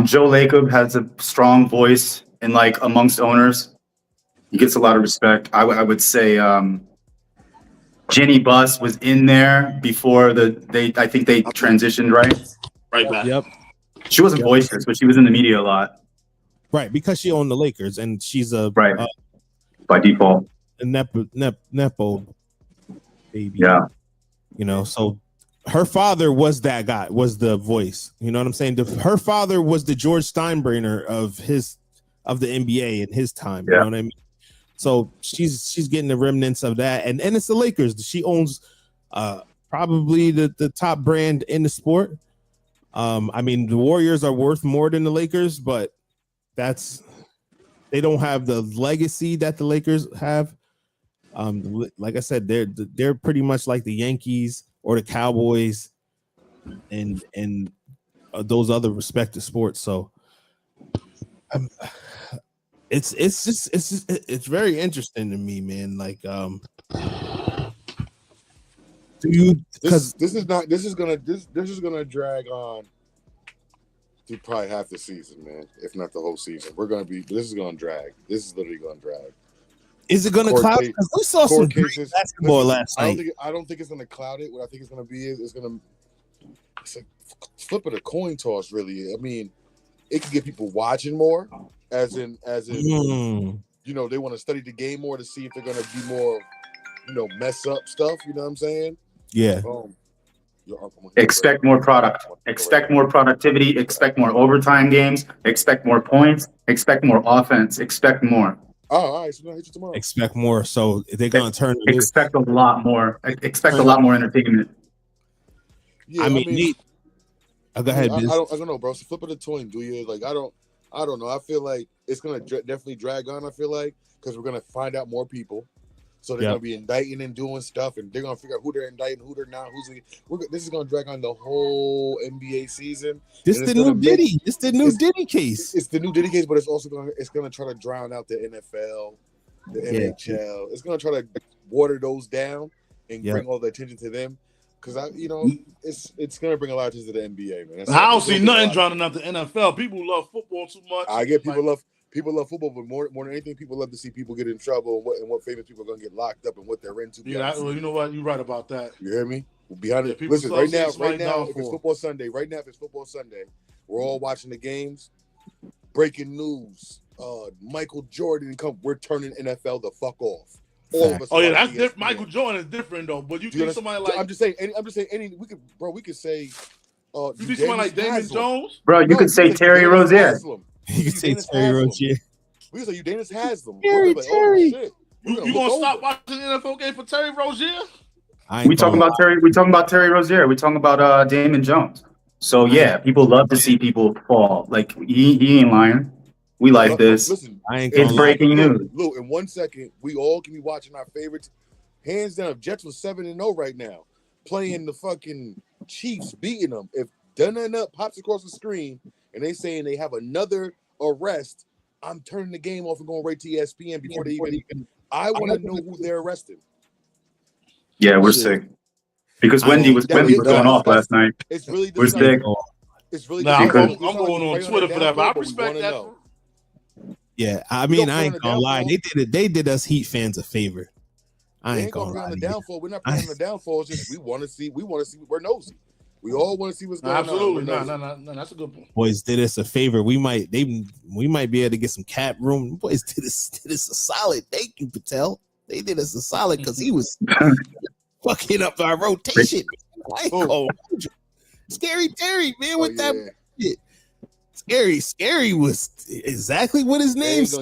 [SPEAKER 4] Joe Lacob has a strong voice in like amongst owners. He gets a lot of respect. I would say Jenny Buss was in there before I think they transitioned, right back.
[SPEAKER 2] Yep.
[SPEAKER 4] She wasn't boisterous, but she was in the media a lot.
[SPEAKER 2] Right, because she owned the Lakers and she's a
[SPEAKER 4] by default.
[SPEAKER 2] A nepo baby.
[SPEAKER 4] Yeah.
[SPEAKER 2] You know, so her father was that guy, was the voice. You know what I'm saying? Her father was the George Steinbrenner of the NBA in his time. You know what I mean? So she's getting the remnants of that, and it's the Lakers. She owns probably the top brand in the sport. I mean, the Warriors are worth more than the Lakers, but they don't have the legacy that the Lakers have. Like I said, they're pretty much like the Yankees or the Cowboys, and those other respective sports. So. It's very interesting to me, man. Like, do you? Because
[SPEAKER 3] this is gonna drag on through probably half the season, man. If not the whole season, this is gonna drag. This is literally gonna drag.
[SPEAKER 2] Is it gonna cloud? Because we saw some
[SPEAKER 3] cases,
[SPEAKER 2] basketball last night.
[SPEAKER 3] I don't think it's gonna cloud it. What I think it's gonna be it's a flip of a coin toss. Really, I mean, it can get people watching more. As in, you know, they want to study the game more to see if they're going to be more, you know, mess up stuff. You know what I'm saying?
[SPEAKER 2] Yeah.
[SPEAKER 4] Expect more product. Expect more productivity. Expect more overtime games. Expect more points. Expect more offense. Expect more.
[SPEAKER 3] Oh, all right. So I'll hit you tomorrow.
[SPEAKER 2] Expect more. So they're going to turn.
[SPEAKER 4] Expect a lot more. Expect a lot more entertainment.
[SPEAKER 3] Yeah,
[SPEAKER 2] I mean go ahead.
[SPEAKER 3] I don't know, bro. So flip of the coin, do you? Like, I don't know. I feel like it's gonna definitely drag on. I feel like because we're gonna find out more people, so they're gonna be indicting and doing stuff, and they're gonna figure out who they're indicting, who they're not. This is gonna drag on the whole NBA season.
[SPEAKER 2] This the new Diddy. It's the new Diddy case.
[SPEAKER 3] It's the new Diddy case, but it's also gonna try to drown out the NFL, the NHL. It's gonna try to water those down and bring all the attention to them. Because it's gonna bring a lot of attention to the NBA, man.
[SPEAKER 7] I don't see nothing drowning out the NFL. People love football too much.
[SPEAKER 3] I get people love football, but more than anything, people love to see people get in trouble and what famous people are gonna get locked up and what they're into.
[SPEAKER 7] Yeah, well, you know what? You're right about that.
[SPEAKER 3] You hear me? Behind it. Listen, right now, if it's football Sunday, we're all watching the games. Breaking news: Michael Jordan we're turning NFL the fuck off. All of us.
[SPEAKER 7] Oh yeah, that's different. Michael Jordan is different though. But you think somebody like
[SPEAKER 3] I'm just saying we could say
[SPEAKER 7] you think somebody like Damon Jones?
[SPEAKER 4] Bro, you could say Terry Rozier.
[SPEAKER 2] You could say Terry Rozier.
[SPEAKER 3] We could say Udonis Haslam.
[SPEAKER 2] Terry.
[SPEAKER 7] You gonna stop watching the NFL game for Terry Rozier?
[SPEAKER 4] We talking about Terry Rozier. We talking about Damon Jones. So yeah, people love to see people fall. Like he ain't lying. We like this.
[SPEAKER 3] Listen,
[SPEAKER 4] it's breaking news.
[SPEAKER 3] Lou, in 1 second, we all can be watching our favorites. Hands down, if Jets was 7-0 right now, playing the fucking Chiefs, beating them. If done up pops across the screen and they saying they have another arrest, I'm turning the game off and going right to ESPN before they even. I want to know who they're arresting.
[SPEAKER 4] Yeah, we're sick. Because Wendy was going off last night.
[SPEAKER 3] It's really
[SPEAKER 4] We're sick.
[SPEAKER 3] It's really.
[SPEAKER 7] Nah, I'm
[SPEAKER 3] because
[SPEAKER 7] going on Twitter for that. But I respect that.
[SPEAKER 2] Yeah, I mean, I ain't gonna lie. They did us Heat fans a favor. I ain't gonna
[SPEAKER 3] be on
[SPEAKER 2] lie.
[SPEAKER 3] the downfall. We're not playing on the downfall. It's just we want to see. We're nosy. We all want to see what's going on.
[SPEAKER 7] Absolutely, no. That's a good point.
[SPEAKER 2] Boys did us a favor. We might be able to get some cap room. Boys did us a solid. Thank you, Patel. They did us a solid because he was fucking up our rotation. Scary Terry, man, with that shit. Scary was exactly what his name is.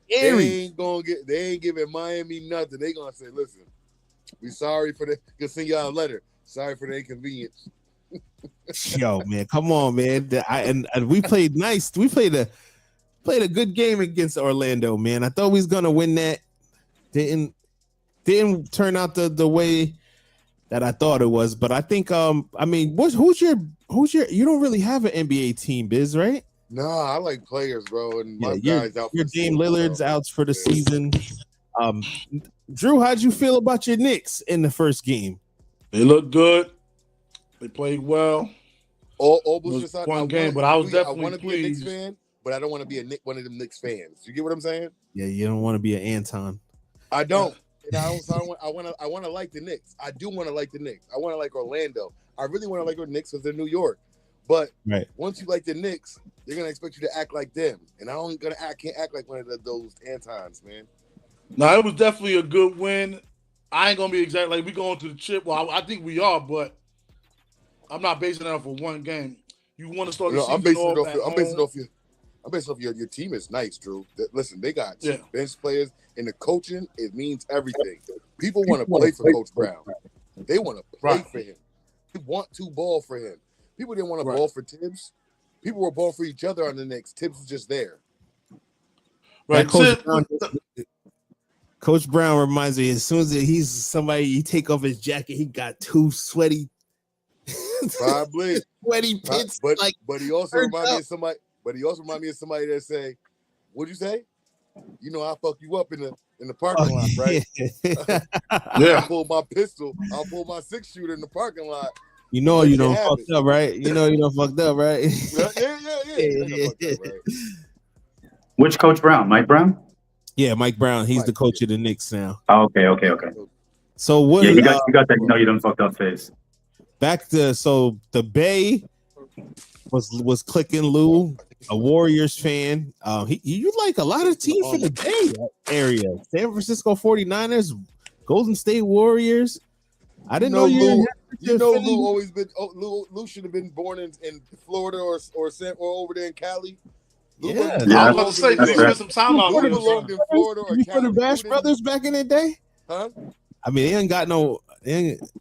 [SPEAKER 3] They ain't giving Miami nothing. They gonna say, listen, we sorry for the. Gonna send y'all a letter. Sorry for the inconvenience.
[SPEAKER 2] Yo, man, come on, man. And we played nice. We played a good game against Orlando, man. I thought we was gonna win that. Didn't turn out the way that I thought it was. But I think I mean, who's your you don't really have an NBA team, Biz, right?
[SPEAKER 3] No, I like players, bro. And my guys out.
[SPEAKER 2] Your Dame Lillard's out for the season. Drew, how'd you feel about your Knicks in the first game?
[SPEAKER 7] They look good. They played well.
[SPEAKER 3] All bullshit.
[SPEAKER 7] One game, but I was definitely
[SPEAKER 3] I want to be a Knicks fan, but I don't want to be one of them Knicks fans. You get what I'm saying?
[SPEAKER 2] Yeah, you don't want to be an Anton.
[SPEAKER 3] I don't. And I want to like the Knicks. I do want to like the Knicks. I want to like Orlando. I really want to like the Knicks because they're New York. But once you like the Knicks, they're gonna expect you to act like them, and can't act like one of those Antons, man.
[SPEAKER 7] No, it was definitely a good win. I ain't gonna be exact like we going to the chip. Well, I think we are, but I'm not basing it off of one game. You want to start the season
[SPEAKER 3] I'm basing off your team is nice, Drew. Listen, they got bench players, and the coaching, it means everything. People want to play for Coach Brown. They want to play for him. They want to ball for him. People didn't want to ball for Tibbs. People were ball for each other on the Knicks. Tibbs was just there.
[SPEAKER 7] Right.
[SPEAKER 2] Coach Brown reminds me, as soon as he's somebody, he take off his jacket, he got two sweaty
[SPEAKER 3] probably
[SPEAKER 2] sweaty pits.
[SPEAKER 3] But he also reminds me of somebody. But he also reminds me of somebody that say, "What'd you say? You know, I'll fuck you up in the parking lot, right?
[SPEAKER 7] Yeah.
[SPEAKER 3] I'll pull my pistol. I'll pull my 6-shooter in the parking lot.
[SPEAKER 2] You know you don't fucked up, right? You know you don't fucked up, right?
[SPEAKER 3] Yeah.
[SPEAKER 4] Which Coach Brown? Mike Brown?
[SPEAKER 2] Yeah, Mike Brown. He's the coach of the Knicks now.
[SPEAKER 4] Oh, okay.
[SPEAKER 2] So what?
[SPEAKER 4] Yeah, you got that. You know you done fucked up face.
[SPEAKER 2] Back to the Bay was clicking Lou, a Warriors fan. You like a lot of teams from the Bay area. San Francisco 49ers, Golden State Warriors. I didn't know
[SPEAKER 3] Lou. You know Lou always been. Lou should have been born in Florida or over there in Cali.
[SPEAKER 7] I was about to say, you spent some time out there.
[SPEAKER 3] In Florida or
[SPEAKER 2] Cali. For the Bash Brothers back in the day,
[SPEAKER 3] huh?
[SPEAKER 2] I mean, they ain't got no.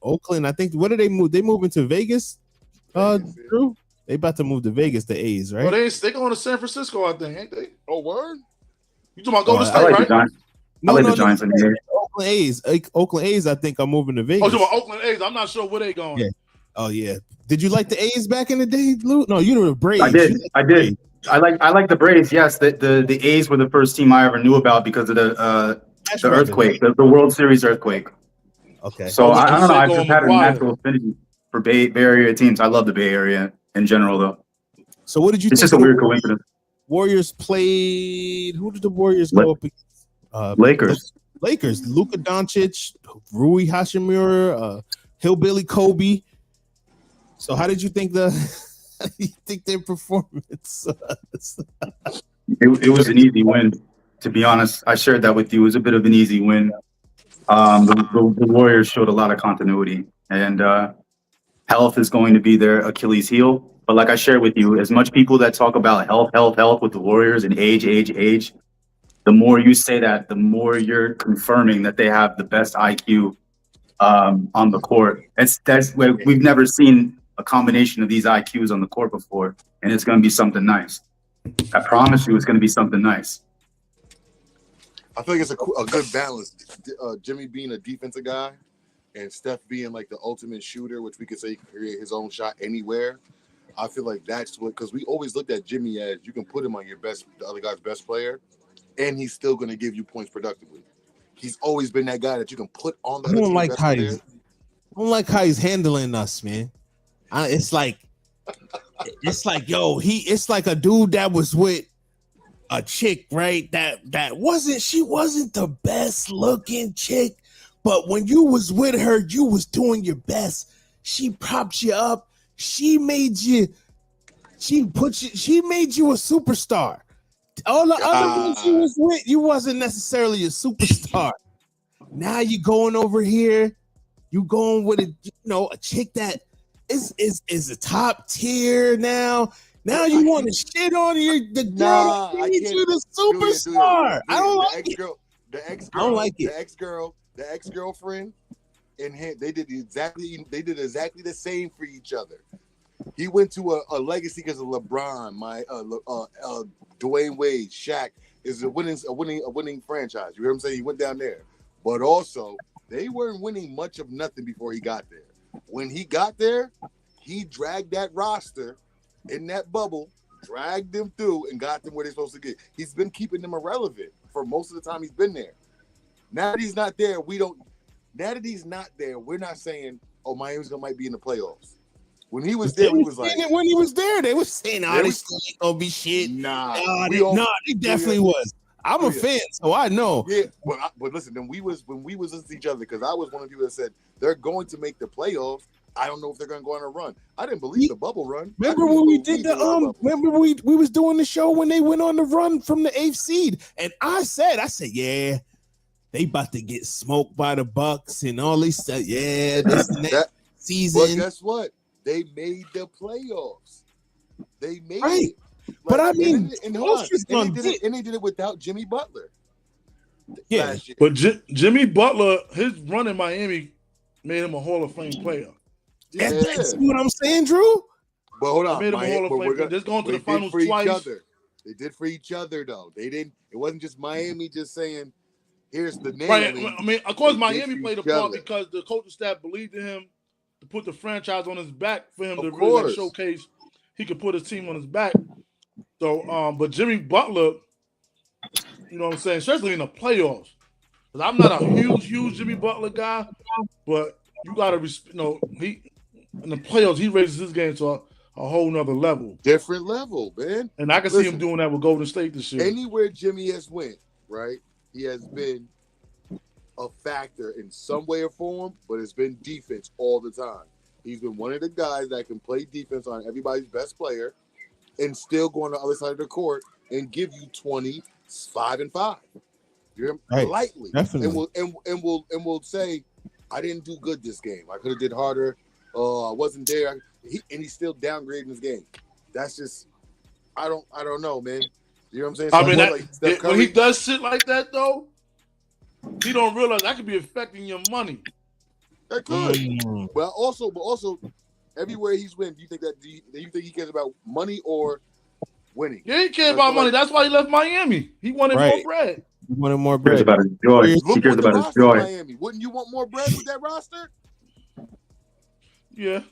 [SPEAKER 2] Oakland, I think. What did they move? They moving to Vegas. Drew. They about to move to Vegas. The A's, right?
[SPEAKER 7] Well, they going to San Francisco, I think, ain't they?
[SPEAKER 3] Oh, word.
[SPEAKER 7] You talking about Golden State, right?
[SPEAKER 4] I like the Giants in the A's.
[SPEAKER 2] Oakland A's, I think, are moving to Vegas.
[SPEAKER 7] Oh, you talking about Oakland A's? I'm not sure where they going.
[SPEAKER 2] Yeah. Oh yeah. Did you like the A's back in the day, Lou? No, you were the Braves.
[SPEAKER 4] I did. I like the Braves. Yes, the A's were the first team I ever knew about because of the earthquake, the World Series earthquake.
[SPEAKER 2] Okay.
[SPEAKER 4] So I don't know. I just had a natural affinity for Bay Area teams. I love the Bay Area in general, though.
[SPEAKER 2] So what did you?
[SPEAKER 4] It's just a weird coincidence.
[SPEAKER 2] Warriors played. Who did the Warriors go up against? Lakers. Luka Doncic, Rui Hachimura, Hillbilly Kobe. So how did you think their performance?
[SPEAKER 4] It was an easy win, to be honest. I shared that with you. It was a bit of an easy win. The Warriors showed a lot of continuity, and health is going to be their Achilles heel. But like I shared with you, as much people that talk about health with the Warriors and age, the more you say that, the more you're confirming that they have the best IQ on the court. We've never seen a combination of these IQs on the court before, and it's going to be something nice. I promise you, it's going to be something nice.
[SPEAKER 3] I feel like it's a good balance. Jimmy being a defensive guy, and Steph being like the ultimate shooter, which we could say he can create his own shot anywhere. I feel like that's what, because we always looked at Jimmy as you can put him on the other guy's best player, and he's still going to give you points productively. He's always been that guy that you can put on the other guy's best player.
[SPEAKER 2] I don't like how he's handling us, man. It's like, yo, it's like a dude that was with a chick, right? She wasn't the best looking chick, but when you was with her, you was doing your best. She propped you up. She made you a superstar. All the other ones you was with, you wasn't necessarily a superstar. Now you going over here, you going with a chick that is a top tier now. Now you want to shit on the girl that made you the superstar. I don't like it.
[SPEAKER 3] The ex-girl,
[SPEAKER 2] I don't like it.
[SPEAKER 3] The ex-girlfriend, and him, they did exactly the same for each other. He went to a legacy because of LeBron, Dwayne Wade, Shaq is a winning franchise. You hear what I'm saying? He went down there, but also they weren't winning much of nothing before he got there. When he got there, he dragged that roster in that bubble, dragged them through, and got them where they're supposed to get. He's been keeping them irrelevant for most of the time he's been there. Now that he's not there, we're not saying, oh, Miami's might be in the playoffs. When he was there, we was like,
[SPEAKER 2] when he was there, they was saying, "Oh, this ain't gonna be shit."
[SPEAKER 3] Nah,
[SPEAKER 2] he definitely was. I'm a fan, so I know.
[SPEAKER 3] Yeah, but listen, when we was listening to each other, because I was one of the people that said they're going to make the playoffs. I don't know if they're going to go on a run. I didn't believe the bubble run.
[SPEAKER 2] Remember when we did remember we was doing the show when they went on the run from the 8th seed, and I said, yeah, they about to get smoked by the Bucks and all this stuff. Yeah, this next season.
[SPEAKER 3] But guess what? They made the playoffs. They made it.
[SPEAKER 2] But I mean,
[SPEAKER 3] and they did it without Jimmy Butler.
[SPEAKER 2] Yeah,
[SPEAKER 7] but Jimmy Butler, his run in Miami made him a Hall of Fame player.
[SPEAKER 2] Yeah. That's what I'm saying, Drew.
[SPEAKER 3] But hold on,
[SPEAKER 7] made him a Hall of Fame. Just going to the finals twice.
[SPEAKER 3] They did for each other, though. They didn't. It wasn't just Miami just saying, "Here's the name."
[SPEAKER 7] Right. I mean, of course, Miami played a part because the coaching staff believed in him to put the franchise on his back for him to really showcase he could put his team on his back. So, but Jimmy Butler, you know what I'm saying, especially in the playoffs. Because I'm not a huge Jimmy Butler guy, but you got to he in the playoffs he raises his game to a whole nother level,
[SPEAKER 3] different level, man.
[SPEAKER 7] And I can see him doing that with Golden State this year.
[SPEAKER 3] Anywhere Jimmy has went, right, he has been a factor in some way or form, but it's been defense all the time. He's been one of the guys that can play defense on everybody's best player and still go on the other side of the court and give you 20, 5 and 5. You're right. Lightly.
[SPEAKER 2] Definitely.
[SPEAKER 3] And we'll say, I didn't do good this game. I could have did harder. I wasn't there. He's still downgrading his game. That's just, I don't know, man. You know what I'm saying?
[SPEAKER 7] I mean, when he does shit like that, though, he don't realize that could be affecting your money.
[SPEAKER 3] That could. But also, everywhere he's win, do you think he cares about money or winning?
[SPEAKER 7] Yeah, he cares about money. That's why he left Miami. He wanted more bread.
[SPEAKER 2] He wanted more bread.
[SPEAKER 4] He cares about his joy. He cares about his joy.
[SPEAKER 3] Miami. Wouldn't you want more bread with that roster?
[SPEAKER 7] Yeah.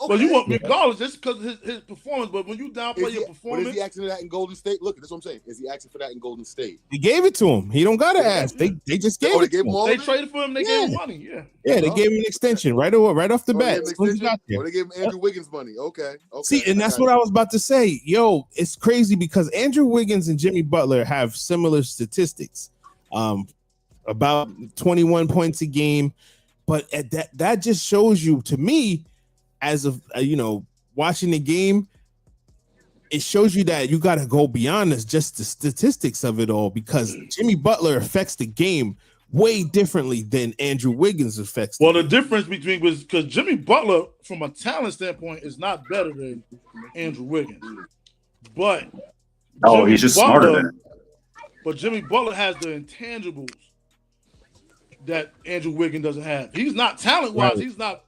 [SPEAKER 7] Okay. But you want regardless, just because of his performance. But when you downplay your performance,
[SPEAKER 3] but is he asking for that in Golden State? Look, that's what I'm saying. Is he asking for that in Golden State?
[SPEAKER 2] He gave it to him. He don't gotta ask. They just gave it to him.
[SPEAKER 7] They traded for him. They gave him money. Yeah,
[SPEAKER 2] they gave him an extension right off the bat.
[SPEAKER 3] They gave him Andrew Wiggins money. Okay.
[SPEAKER 2] See, and that's what I was about to say. Yo, it's crazy because Andrew Wiggins and Jimmy Butler have similar statistics, about 21 points a game. But that just shows you, to me, as of watching the game, it shows you that you got to go beyond just the statistics of it all, because Jimmy Butler affects the game way differently than Andrew Wiggins affects.
[SPEAKER 7] Well, the difference between was because Jimmy Butler, from a talent standpoint, is not better than Andrew Wiggins, but
[SPEAKER 4] he's just smarter than him.
[SPEAKER 7] But Jimmy Butler has the intangibles that Andrew Wiggins doesn't have. He's not talent-wise. He's not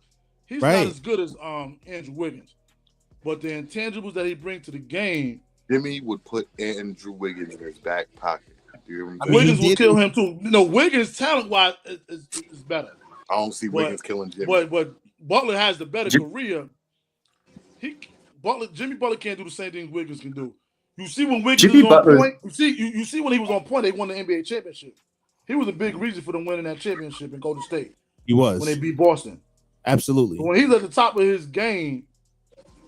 [SPEAKER 7] as good as Andrew Wiggins. But the intangibles that he brings to the game,
[SPEAKER 3] Jimmy would put Andrew Wiggins in his back pocket.
[SPEAKER 7] Wiggins will kill him too. Wiggins talent-wise is better.
[SPEAKER 3] I don't see Wiggins killing Jimmy.
[SPEAKER 7] But Butler has the better career. Jimmy Butler can't do the same thing Wiggins can do. You see when Wiggins was on point. You see when he was on point, they won the NBA championship. He was a big reason for them winning that championship in Golden State.
[SPEAKER 2] He was
[SPEAKER 7] when they beat Boston.
[SPEAKER 2] Absolutely.
[SPEAKER 7] But when he's at the top of his game,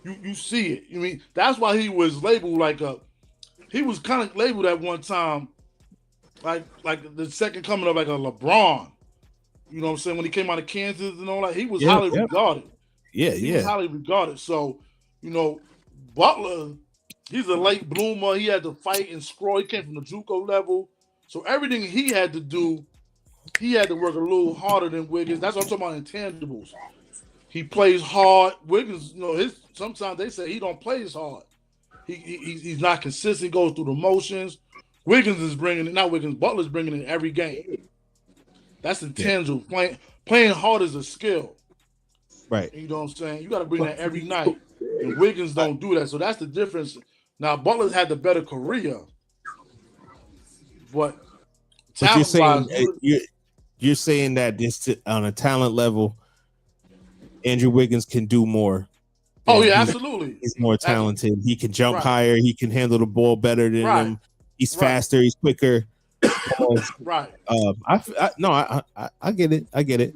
[SPEAKER 7] you see it. I mean, that's why he was labeled he was kind of labeled at one time like the second coming of like a LeBron. You know what I'm saying? When he came out of Kansas and all that, he was highly regarded. He was highly regarded. So, Butler, he's a late bloomer. He had to fight and scroll. He came from the JUCO level. So everything he had to do, he had to work a little harder than Wiggins. That's what I'm talking about intangibles. He plays hard. Wiggins, sometimes they say he don't play as hard. He's not consistent, goes through the motions. Wiggins is bringing it, not Wiggins, Butler's bringing it every game. That's intangible. Playing hard is a skill.
[SPEAKER 2] Right.
[SPEAKER 7] You know what I'm saying? You got to bring that every night. And Wiggins don't do that. So that's the difference. Now, Butler's had the better career. But
[SPEAKER 2] you're saying that this on a talent level, Andrew Wiggins can do more.
[SPEAKER 7] Oh, yeah, absolutely.
[SPEAKER 2] He's more talented. He can jump higher. He can handle the ball better than him. He's faster. He's quicker.
[SPEAKER 7] Right.
[SPEAKER 2] I get it. I get it.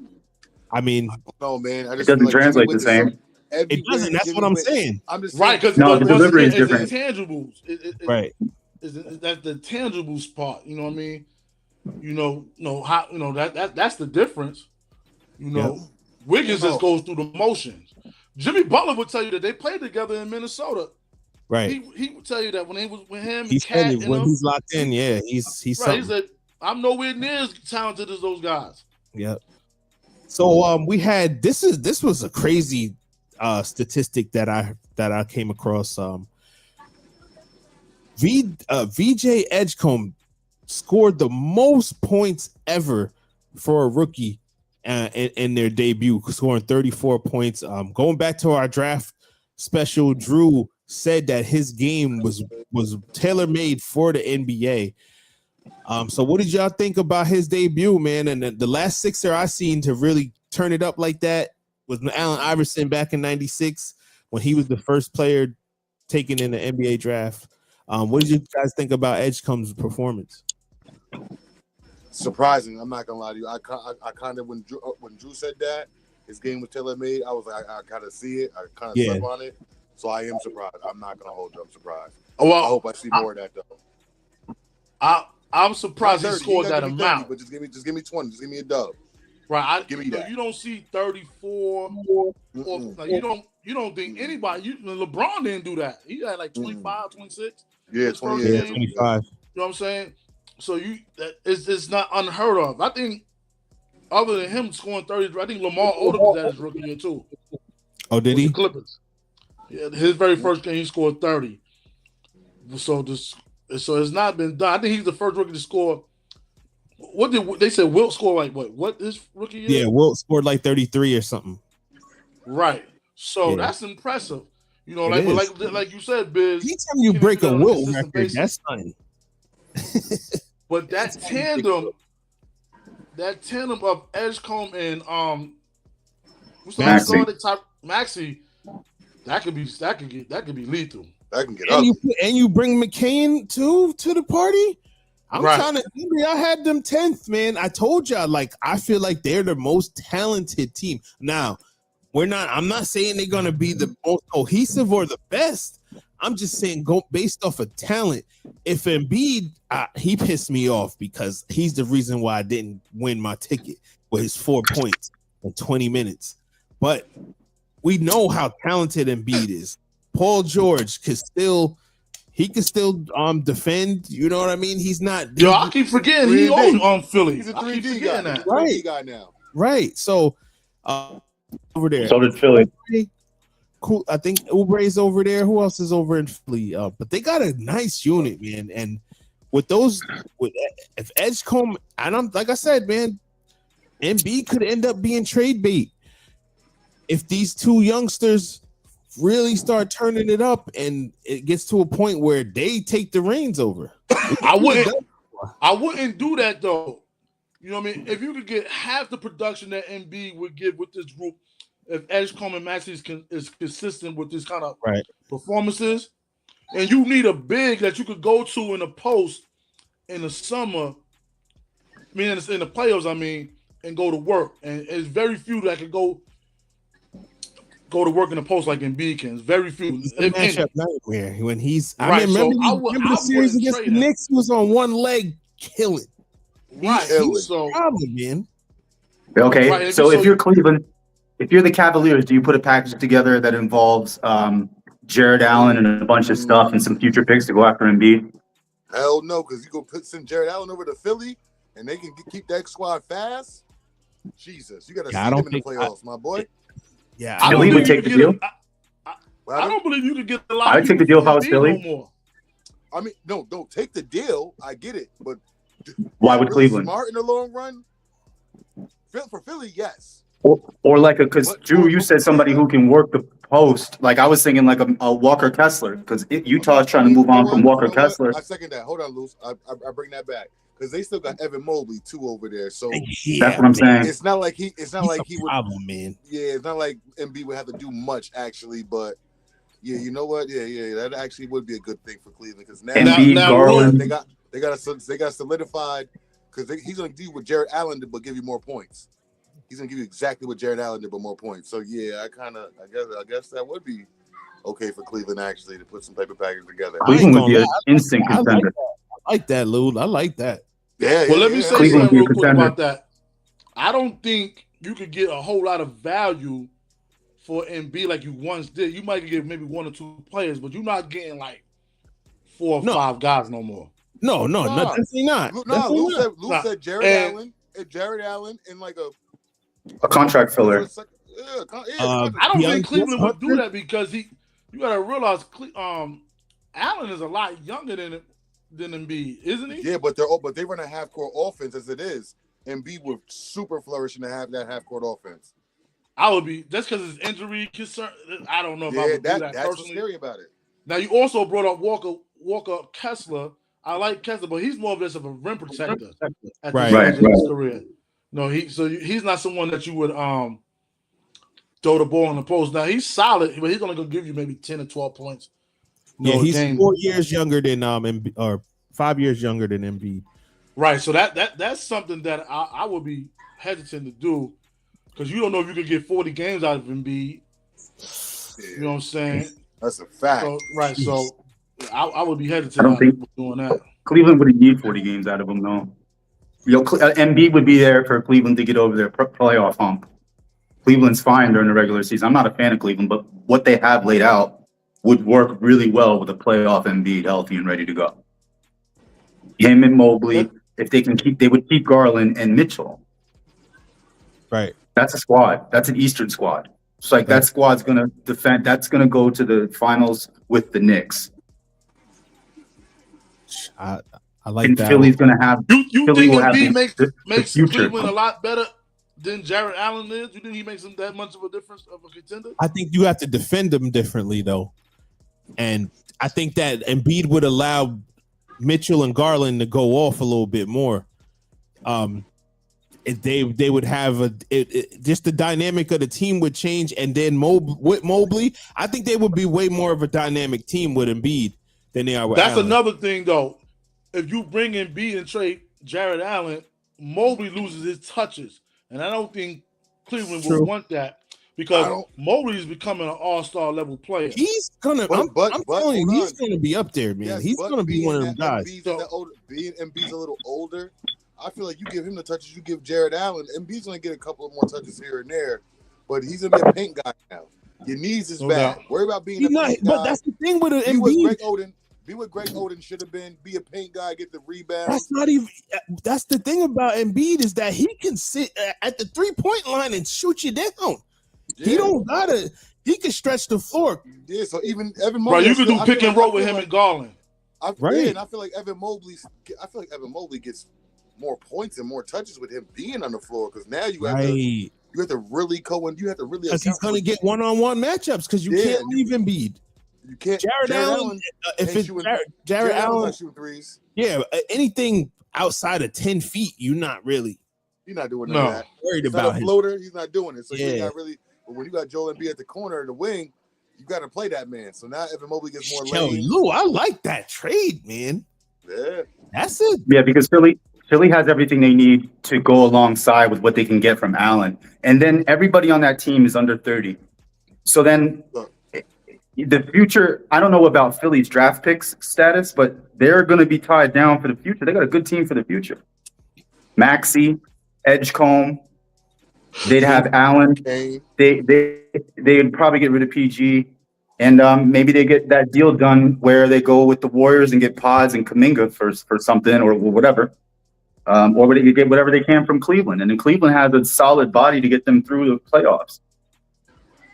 [SPEAKER 2] I mean,
[SPEAKER 3] no, man.
[SPEAKER 4] It doesn't translate the same.
[SPEAKER 2] It doesn't. That's what I'm saying.
[SPEAKER 3] I'm just
[SPEAKER 7] right, because
[SPEAKER 4] the delivery is different.
[SPEAKER 7] Intangibles.
[SPEAKER 2] Right.
[SPEAKER 7] That's the tangibles part. You know what I mean? That's the difference. Wiggins just goes through the motions. Jimmy Butler would tell you that they played together in Minnesota.
[SPEAKER 2] Right.
[SPEAKER 7] He would tell you that when he was with him,
[SPEAKER 2] he's
[SPEAKER 7] Cat,
[SPEAKER 2] when he's locked in. Yeah, he's
[SPEAKER 7] right. He said, "I'm nowhere near as talented as those guys."
[SPEAKER 2] Yep. So we had this was a crazy statistic that I came across. VJ Edgecombe scored the most points ever for a rookie in their debut, scoring 34 points. Going back to our draft special, Drew said that his game was tailor-made for the NBA. So what did y'all think about his debut, man? And the last Sixer I seen to really turn it up like that was Allen Iverson back in '96 when he was the first player taken in the NBA draft. What did you guys think about Edgecombe's performance?
[SPEAKER 3] Surprising. I'm not gonna lie to you. I kind of when Drew said that his game was tailor-made, I was like, I kind of see it. I kind of slept on it. So I am surprised. I'm not gonna hold you. I'm surprised.
[SPEAKER 7] Well,
[SPEAKER 3] I hope I see more of that though.
[SPEAKER 7] I'm surprised he scored that amount.
[SPEAKER 3] 30, but just give me 20. Just give me a dub.
[SPEAKER 7] Right.
[SPEAKER 3] Give me that.
[SPEAKER 7] You don't see 34. You don't think anybody. LeBron didn't do that. He had like 25, 26.
[SPEAKER 3] Yeah,
[SPEAKER 2] 25.
[SPEAKER 7] You know what I'm saying? So it's not unheard of. I think other than him scoring 30, I think Lamar Odom was at his rookie year too.
[SPEAKER 2] Oh, did he?
[SPEAKER 7] The Clippers. Yeah, his very first game he scored 30. So it's not been done. I think he's the first rookie to score. What did they say? Wilt scored like what? What his rookie year?
[SPEAKER 2] Yeah, Wilt scored like 33 or something.
[SPEAKER 7] Right. So that's impressive. Like you said, Biz.
[SPEAKER 2] Anytime you break a Wilt record, that's fine.
[SPEAKER 7] But that tandem of Edgecombe and Maxey, that could be lethal.
[SPEAKER 3] That can get up.
[SPEAKER 2] And you bring McCain too to the party. I'm trying to. I had them 10th, man. I told y'all, like, I feel like they're the most talented team. Now, I'm not saying they're gonna be the most cohesive or the best. I'm just saying go based off of talent. If Embiid, he pissed me off because he's the reason why I didn't win my ticket with his 4 points in 20 minutes. But we know how talented Embiid is. Paul George could still defend. You know what I mean? He's not.
[SPEAKER 7] I keep forgetting he on Philly.
[SPEAKER 3] He's a 3D guy now.
[SPEAKER 2] Right.
[SPEAKER 3] 3D guy now.
[SPEAKER 2] Right. So over there.
[SPEAKER 4] So did Philly.
[SPEAKER 2] Cool. I think Oubre's over there. Who else is over in Philly? But they got a nice unit, man. And if Edgecombe, like I said, man, Embiid could end up being trade bait if these two youngsters really start turning it up and it gets to a point where they take the reins over.
[SPEAKER 7] I wouldn't do that though. You know what I mean? If you could get half the production that Embiid would give with this group, if Edgecombe and Maxey is consistent with this kind of performances, and you need a big that you could go to in the post in the summer, in the playoffs, and go to work. And there's very few that could go go to work in the post like Embiid can. Very few.
[SPEAKER 2] He's a matchup nightmare when he's. I
[SPEAKER 7] Right,
[SPEAKER 2] remember,
[SPEAKER 7] so
[SPEAKER 2] remember the series against the Knicks. He was on one leg, killing.
[SPEAKER 7] Right,
[SPEAKER 2] He's
[SPEAKER 7] so
[SPEAKER 2] a problem, man.
[SPEAKER 4] Okay,
[SPEAKER 7] Right,
[SPEAKER 4] so if you're Cleveland, if you're the Cavaliers, do you put a package together that involves Jared Allen and a bunch of stuff and some future picks to go after Embiid?
[SPEAKER 3] Hell no, because you go send Jared Allen over to Philly and they can keep that squad fast. Jesus, you got to see them in the playoffs, my boy.
[SPEAKER 2] Yeah,
[SPEAKER 4] Philly would take the deal.
[SPEAKER 7] I don't believe you could get a lot.
[SPEAKER 4] I would take the deal if I was Philly.
[SPEAKER 7] No more.
[SPEAKER 3] I mean, no, don't take the deal. I get it, but
[SPEAKER 4] why would
[SPEAKER 3] really
[SPEAKER 4] Cleveland?
[SPEAKER 3] Smart in the long run. For Philly, yes.
[SPEAKER 4] Or like because Drew, you said somebody who can work the post. Like I was thinking like a Walker Kessler because Utah's trying to move on from Walker Kessler.
[SPEAKER 3] I second that. Hold on, Luce. I bring that back because they still got Evan Mobley too over there. So
[SPEAKER 4] that's what I'm saying.
[SPEAKER 3] It's not like he. It's not like he would.
[SPEAKER 2] Problem, man.
[SPEAKER 3] Yeah, it's not like Embiid would have to do much actually, but yeah, you know what? Yeah, that actually would be a good thing for Cleveland because now
[SPEAKER 4] Garland,
[SPEAKER 3] they got solidified because he's going to do what Jared Allen did, but give you more points. He's going to give you exactly what Jared Allen did, but more points. So yeah, I guess that would be okay for Cleveland actually to put some type of package together.
[SPEAKER 4] Cleveland would be an instant contender.
[SPEAKER 2] I like that, Lou. I like that.
[SPEAKER 3] Yeah.
[SPEAKER 7] Well, let me say something real quick about that. I don't think you could get a whole lot of value for Embiid like you once did. You might get maybe 1 or 2 players, but you're not getting like 4 or 5 guys no more.
[SPEAKER 2] No, definitely not.
[SPEAKER 3] Lou said Jared Allen in like
[SPEAKER 4] a contract filler.
[SPEAKER 7] I don't think Cleveland would do that because you got to realize Allen is a lot younger than Embiid, isn't he?
[SPEAKER 3] Yeah, but they run a half court offense as it is. Embiid would super flourish in that half court offense.
[SPEAKER 7] I would be just because his injury concern. I don't know if I would do that
[SPEAKER 3] that's
[SPEAKER 7] personally.
[SPEAKER 3] What's scary about it.
[SPEAKER 7] Now you also brought up Walker Kessler. I like Kessler, but he's more of just of a rim protector at this stage of his career. No, he's not someone that you would throw the ball in the post. Now he's solid, but he's gonna go give you maybe 10 or 12 points.
[SPEAKER 2] Yeah, he's 4 years younger than or 5 years younger than Embiid.
[SPEAKER 7] Right. So that's something that I would be hesitant to do because you don't know if you could get 40 games out of Embiid. You know what I'm saying?
[SPEAKER 3] That's a fact.
[SPEAKER 7] So I would be hesitant.
[SPEAKER 4] I don't think
[SPEAKER 7] doing that.
[SPEAKER 4] Cleveland wouldn't need 40 games out of him, though. Embiid would be there for Cleveland to get over their playoff hump. Cleveland's fine during the regular season. I'm not a fan of Cleveland, but what they have laid out would work really well with a playoff Embiid healthy and ready to go. Him and Mobley, if they would keep Garland and Mitchell.
[SPEAKER 2] Right.
[SPEAKER 4] That's a squad. That's an Eastern squad. It's like that squad's going to defend. That's going to go to the finals with the Knicks.
[SPEAKER 2] I like
[SPEAKER 4] and
[SPEAKER 2] that.
[SPEAKER 4] Philly's going to have.
[SPEAKER 7] You
[SPEAKER 4] Philly
[SPEAKER 7] think
[SPEAKER 4] will have
[SPEAKER 7] Embiid makes
[SPEAKER 4] future.
[SPEAKER 7] Cleveland a lot better than Jared Allen is? You think he makes them that much of a difference of a contender?
[SPEAKER 2] I think you have to defend them differently, though, and I think that Embiid would allow Mitchell and Garland to go off a little bit more. They would have just the dynamic of the team would change, and then with Mobley, I think they would be way more of a dynamic team with Embiid than they are with
[SPEAKER 7] That's
[SPEAKER 2] Allen.
[SPEAKER 7] another thing, though. If you bring in Embiid and trade Jared Allen, Mobley loses his touches, and I don't think Cleveland would want that because Mobley is becoming an all-star level player.
[SPEAKER 2] He's gonna. I'm telling you, he's gonna be up there, man.
[SPEAKER 3] Yes,
[SPEAKER 2] he's gonna be one of them guys.
[SPEAKER 3] Embiid's a little older. I feel like you give him the touches you give Jared Allen. Embiid's gonna get a couple of more touches here and there, but he's gonna be a paint guy now. Your knees is bad. Worry about being a paint guy.
[SPEAKER 2] But that's the thing with
[SPEAKER 3] Embiid. Be what Greg Oden should have been. Be a paint guy, get the rebound.
[SPEAKER 2] That's the thing about Embiid is that he can sit at the 3-point line and shoot you down. Yeah. He don't gotta. He can stretch the floor.
[SPEAKER 3] Yeah, so even Evan Mobley.
[SPEAKER 7] Right, you can do pick and roll with him and Garland.
[SPEAKER 3] And I feel like Evan Mobley gets more points and more touches with him being on the floor because now you have to really
[SPEAKER 2] because he's gonna get one-on-one matchups because you can't leave Embiid.
[SPEAKER 3] You can't.
[SPEAKER 2] Jared Allen, if it's Jared Allen
[SPEAKER 3] shooting threes.
[SPEAKER 2] Yeah, anything outside of 10 feet, you're not doing
[SPEAKER 3] none of that.
[SPEAKER 2] Worried
[SPEAKER 3] he's
[SPEAKER 2] about
[SPEAKER 3] not a floater. He's not doing it. So you got really. But when you got Joel Embiid at the corner, the wing, you got to play that man. So now Evan Mobley gets more lane.
[SPEAKER 2] Lou, I like that trade, man.
[SPEAKER 3] Yeah,
[SPEAKER 2] that's it.
[SPEAKER 4] Yeah, because Philly has everything they need to go alongside with what they can get from Allen, and then everybody on that team is under 30. So then the future, I don't know about Philly's draft picks status, but they're going to be tied down for the future. They got a good team for the future. Maxey, Edgecombe, they'd have Allen. They'd probably get rid of PG. And maybe they get that deal done where they go with the Warriors and get Pods and Kuminga for something or whatever. Or they get whatever they can from Cleveland. And then Cleveland has a solid body to get them through the playoffs.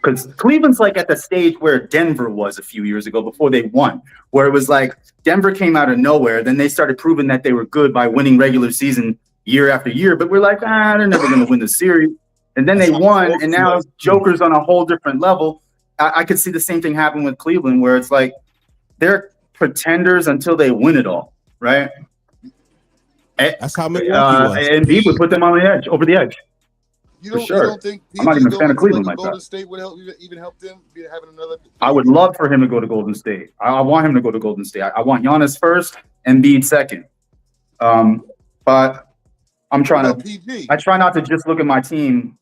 [SPEAKER 4] Because Cleveland's like at the stage where Denver was a few years ago before they won, where it was like Denver came out of nowhere. Then they started proving that they were good by winning regular season year after year. But we're like, they're never going to win the series. And then they won, and now Joker's on a whole different level. I could see the same thing happen with Cleveland, where it's like they're pretenders until they win it all, right?
[SPEAKER 2] That's how Milwaukee was.
[SPEAKER 4] And Embiid would put them on the edge, over the edge.
[SPEAKER 3] You
[SPEAKER 4] don't
[SPEAKER 3] think
[SPEAKER 4] I'm not even a fan of Cleveland like
[SPEAKER 3] Golden
[SPEAKER 4] that.
[SPEAKER 3] State would even help them having another?
[SPEAKER 4] I would love for him to go to Golden State. I want him to go to Golden State. I want Giannis first, Embiid second. But I'm trying to.
[SPEAKER 3] PG?
[SPEAKER 4] I try not to just look at my team.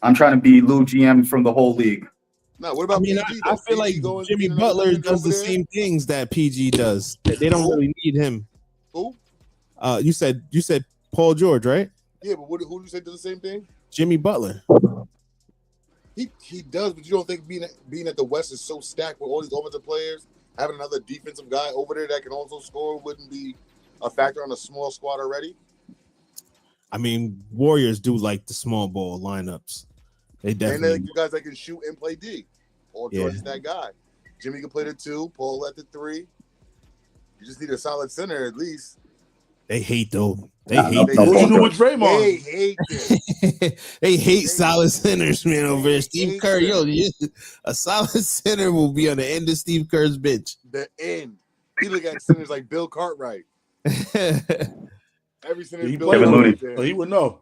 [SPEAKER 4] I'm trying to be Lou GM from the whole league.
[SPEAKER 3] No, what about PG?
[SPEAKER 2] I feel like Jimmy Butler does the same things that PG does. They don't really need him.
[SPEAKER 3] Who?
[SPEAKER 2] You said Paul George, right?
[SPEAKER 3] Yeah, but who do you say does the same thing?
[SPEAKER 2] Jimmy Butler.
[SPEAKER 3] He does, but you don't think being at the West is so stacked with all these offensive players, having another defensive guy over there that can also score wouldn't be a factor on a small squad already?
[SPEAKER 2] I mean, Warriors do like the small ball lineups. They definitely.
[SPEAKER 3] And you guys that can shoot and play D. Paul George is that guy. Jimmy can play the 2. Paul at the 3. You just need a solid center at least.
[SPEAKER 2] They hate though.
[SPEAKER 7] What you do with Draymond?
[SPEAKER 3] They hate this.
[SPEAKER 2] They hate solid centers, man. Over there, Steve Kerr. A solid center will be on the end of Steve Kerr's bench.
[SPEAKER 3] The end. He look at centers like Bill Cartwright. Every center is Bill Cartwright.
[SPEAKER 7] He would know.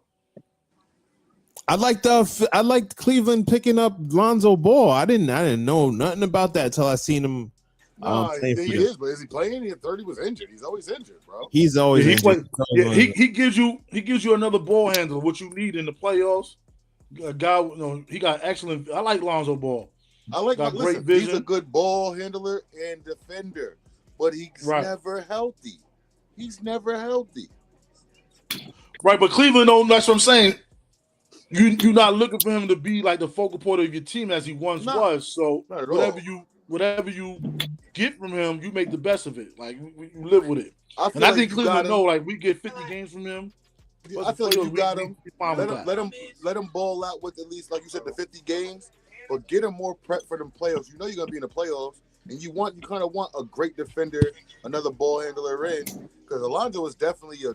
[SPEAKER 2] I liked Cleveland picking up Lonzo Ball. I didn't know nothing about that until I seen him.
[SPEAKER 3] He is, but is he playing? He at 30 was injured. He's always injured, bro.
[SPEAKER 2] He's always injured.
[SPEAKER 7] He gives you another ball handler, what you need in the playoffs. A guy, he got excellent. I like Lonzo Ball.
[SPEAKER 3] I like
[SPEAKER 7] great vision.
[SPEAKER 3] He's a good ball handler and defender, but he's never healthy. He's never healthy.
[SPEAKER 7] Right, but Cleveland don't. That's what I'm saying. You're not looking for him to be like the focal point of your team as he once was. So whatever you get from him, you make the best of it. Like you live with it. I think Cleveland know, like we get 50 games from him.
[SPEAKER 3] I feel like you got him. Let him ball out with at least, like you said, the 50 games, but get him more prep for them playoffs. You know you're gonna be in the playoffs, and you kind of want a great defender, another ball handler in, because Alonzo is definitely a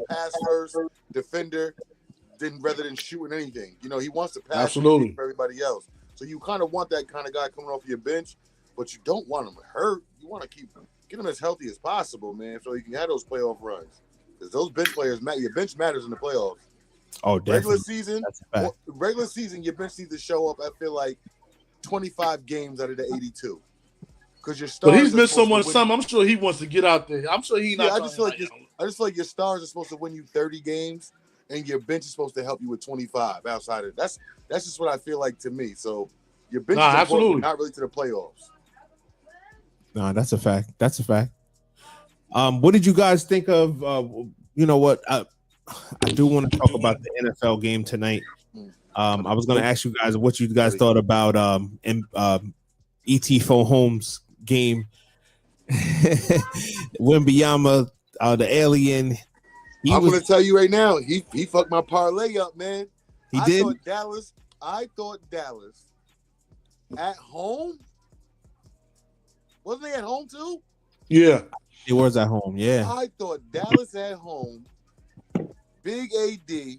[SPEAKER 3] pass first defender, rather than shooting anything. He wants to pass for everybody else. So you kind of want that kind of guy coming off your bench, but you don't want him hurt. You want to get him as healthy as possible, man, so you can have those playoff runs. Because those bench players matter. Your bench matters in the playoffs.
[SPEAKER 2] Oh, definitely.
[SPEAKER 3] Regular season, your bench needs to show up. I feel like 25 games out of the 82. Because your stars.
[SPEAKER 7] But he's missed someone. I'm sure he wants to get out there. I'm sure he's not.
[SPEAKER 3] I just feel like your stars are supposed to win you 30 games, and your bench is supposed to help you with 25 outside of that's just what I feel like to me. So your bench is important, not really to the playoffs.
[SPEAKER 2] No, that's a fact. What did you guys think of? You know what? I do want to talk about the NFL game tonight. I was going to ask you guys what you guys thought about E.T. Phone Holmes' game. Wembanyama, the alien.
[SPEAKER 3] I'm going to tell you right now, he fucked my parlay up, man.
[SPEAKER 2] He did?
[SPEAKER 3] I thought Dallas at home. Wasn't they at home too?
[SPEAKER 7] Yeah.
[SPEAKER 2] It was at home, yeah.
[SPEAKER 3] I thought Dallas at home, big AD,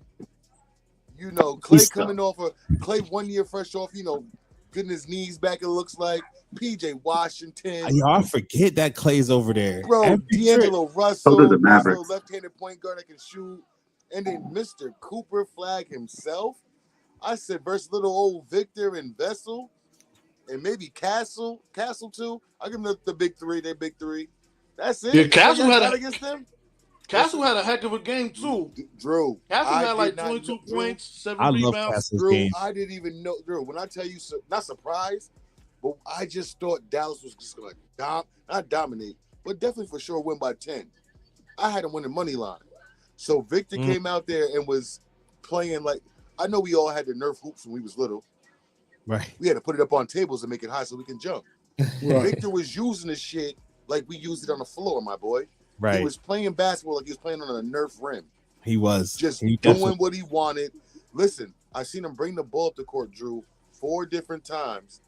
[SPEAKER 3] Clay coming off Clay 1 year fresh off, getting his knees back, it looks like. PJ Washington.
[SPEAKER 2] I forget that Clay's over there.
[SPEAKER 3] Bro, D'Angelo Russell, left-handed point guard that can shoot. And then Mr. Cooper Flag himself. I said versus little old Victor and Vessel. And maybe Castle too. I give them the big three. They big three. That's it.
[SPEAKER 7] Yeah, Castle had
[SPEAKER 3] against them.
[SPEAKER 7] Castle had a heck of a game too.
[SPEAKER 3] Drew,
[SPEAKER 7] Castle
[SPEAKER 3] I
[SPEAKER 7] had like
[SPEAKER 3] did not
[SPEAKER 7] 22
[SPEAKER 3] know- Drew,
[SPEAKER 7] points, 7
[SPEAKER 2] I love
[SPEAKER 7] rebounds.
[SPEAKER 2] Castle's
[SPEAKER 3] Drew,
[SPEAKER 2] game.
[SPEAKER 3] I didn't even know. Drew, when I tell you, not surprised, but I just thought Dallas was just going to not dominate, but definitely for sure win by 10. I had him winning money line. So Victor came out there and was playing like, I know we all had the Nerf hoops when we was little.
[SPEAKER 2] Right.
[SPEAKER 3] We had to put it up on tables and make it high so we can jump.
[SPEAKER 7] Right.
[SPEAKER 3] Victor was using the shit like we used it on the floor, my boy.
[SPEAKER 2] Right.
[SPEAKER 3] He was playing basketball like he was playing on a Nerf rim.
[SPEAKER 2] He was
[SPEAKER 3] Just
[SPEAKER 2] He
[SPEAKER 3] doing
[SPEAKER 2] definitely-
[SPEAKER 3] what he wanted. Listen, I seen him bring the ball up the court, Drew, 4 different times.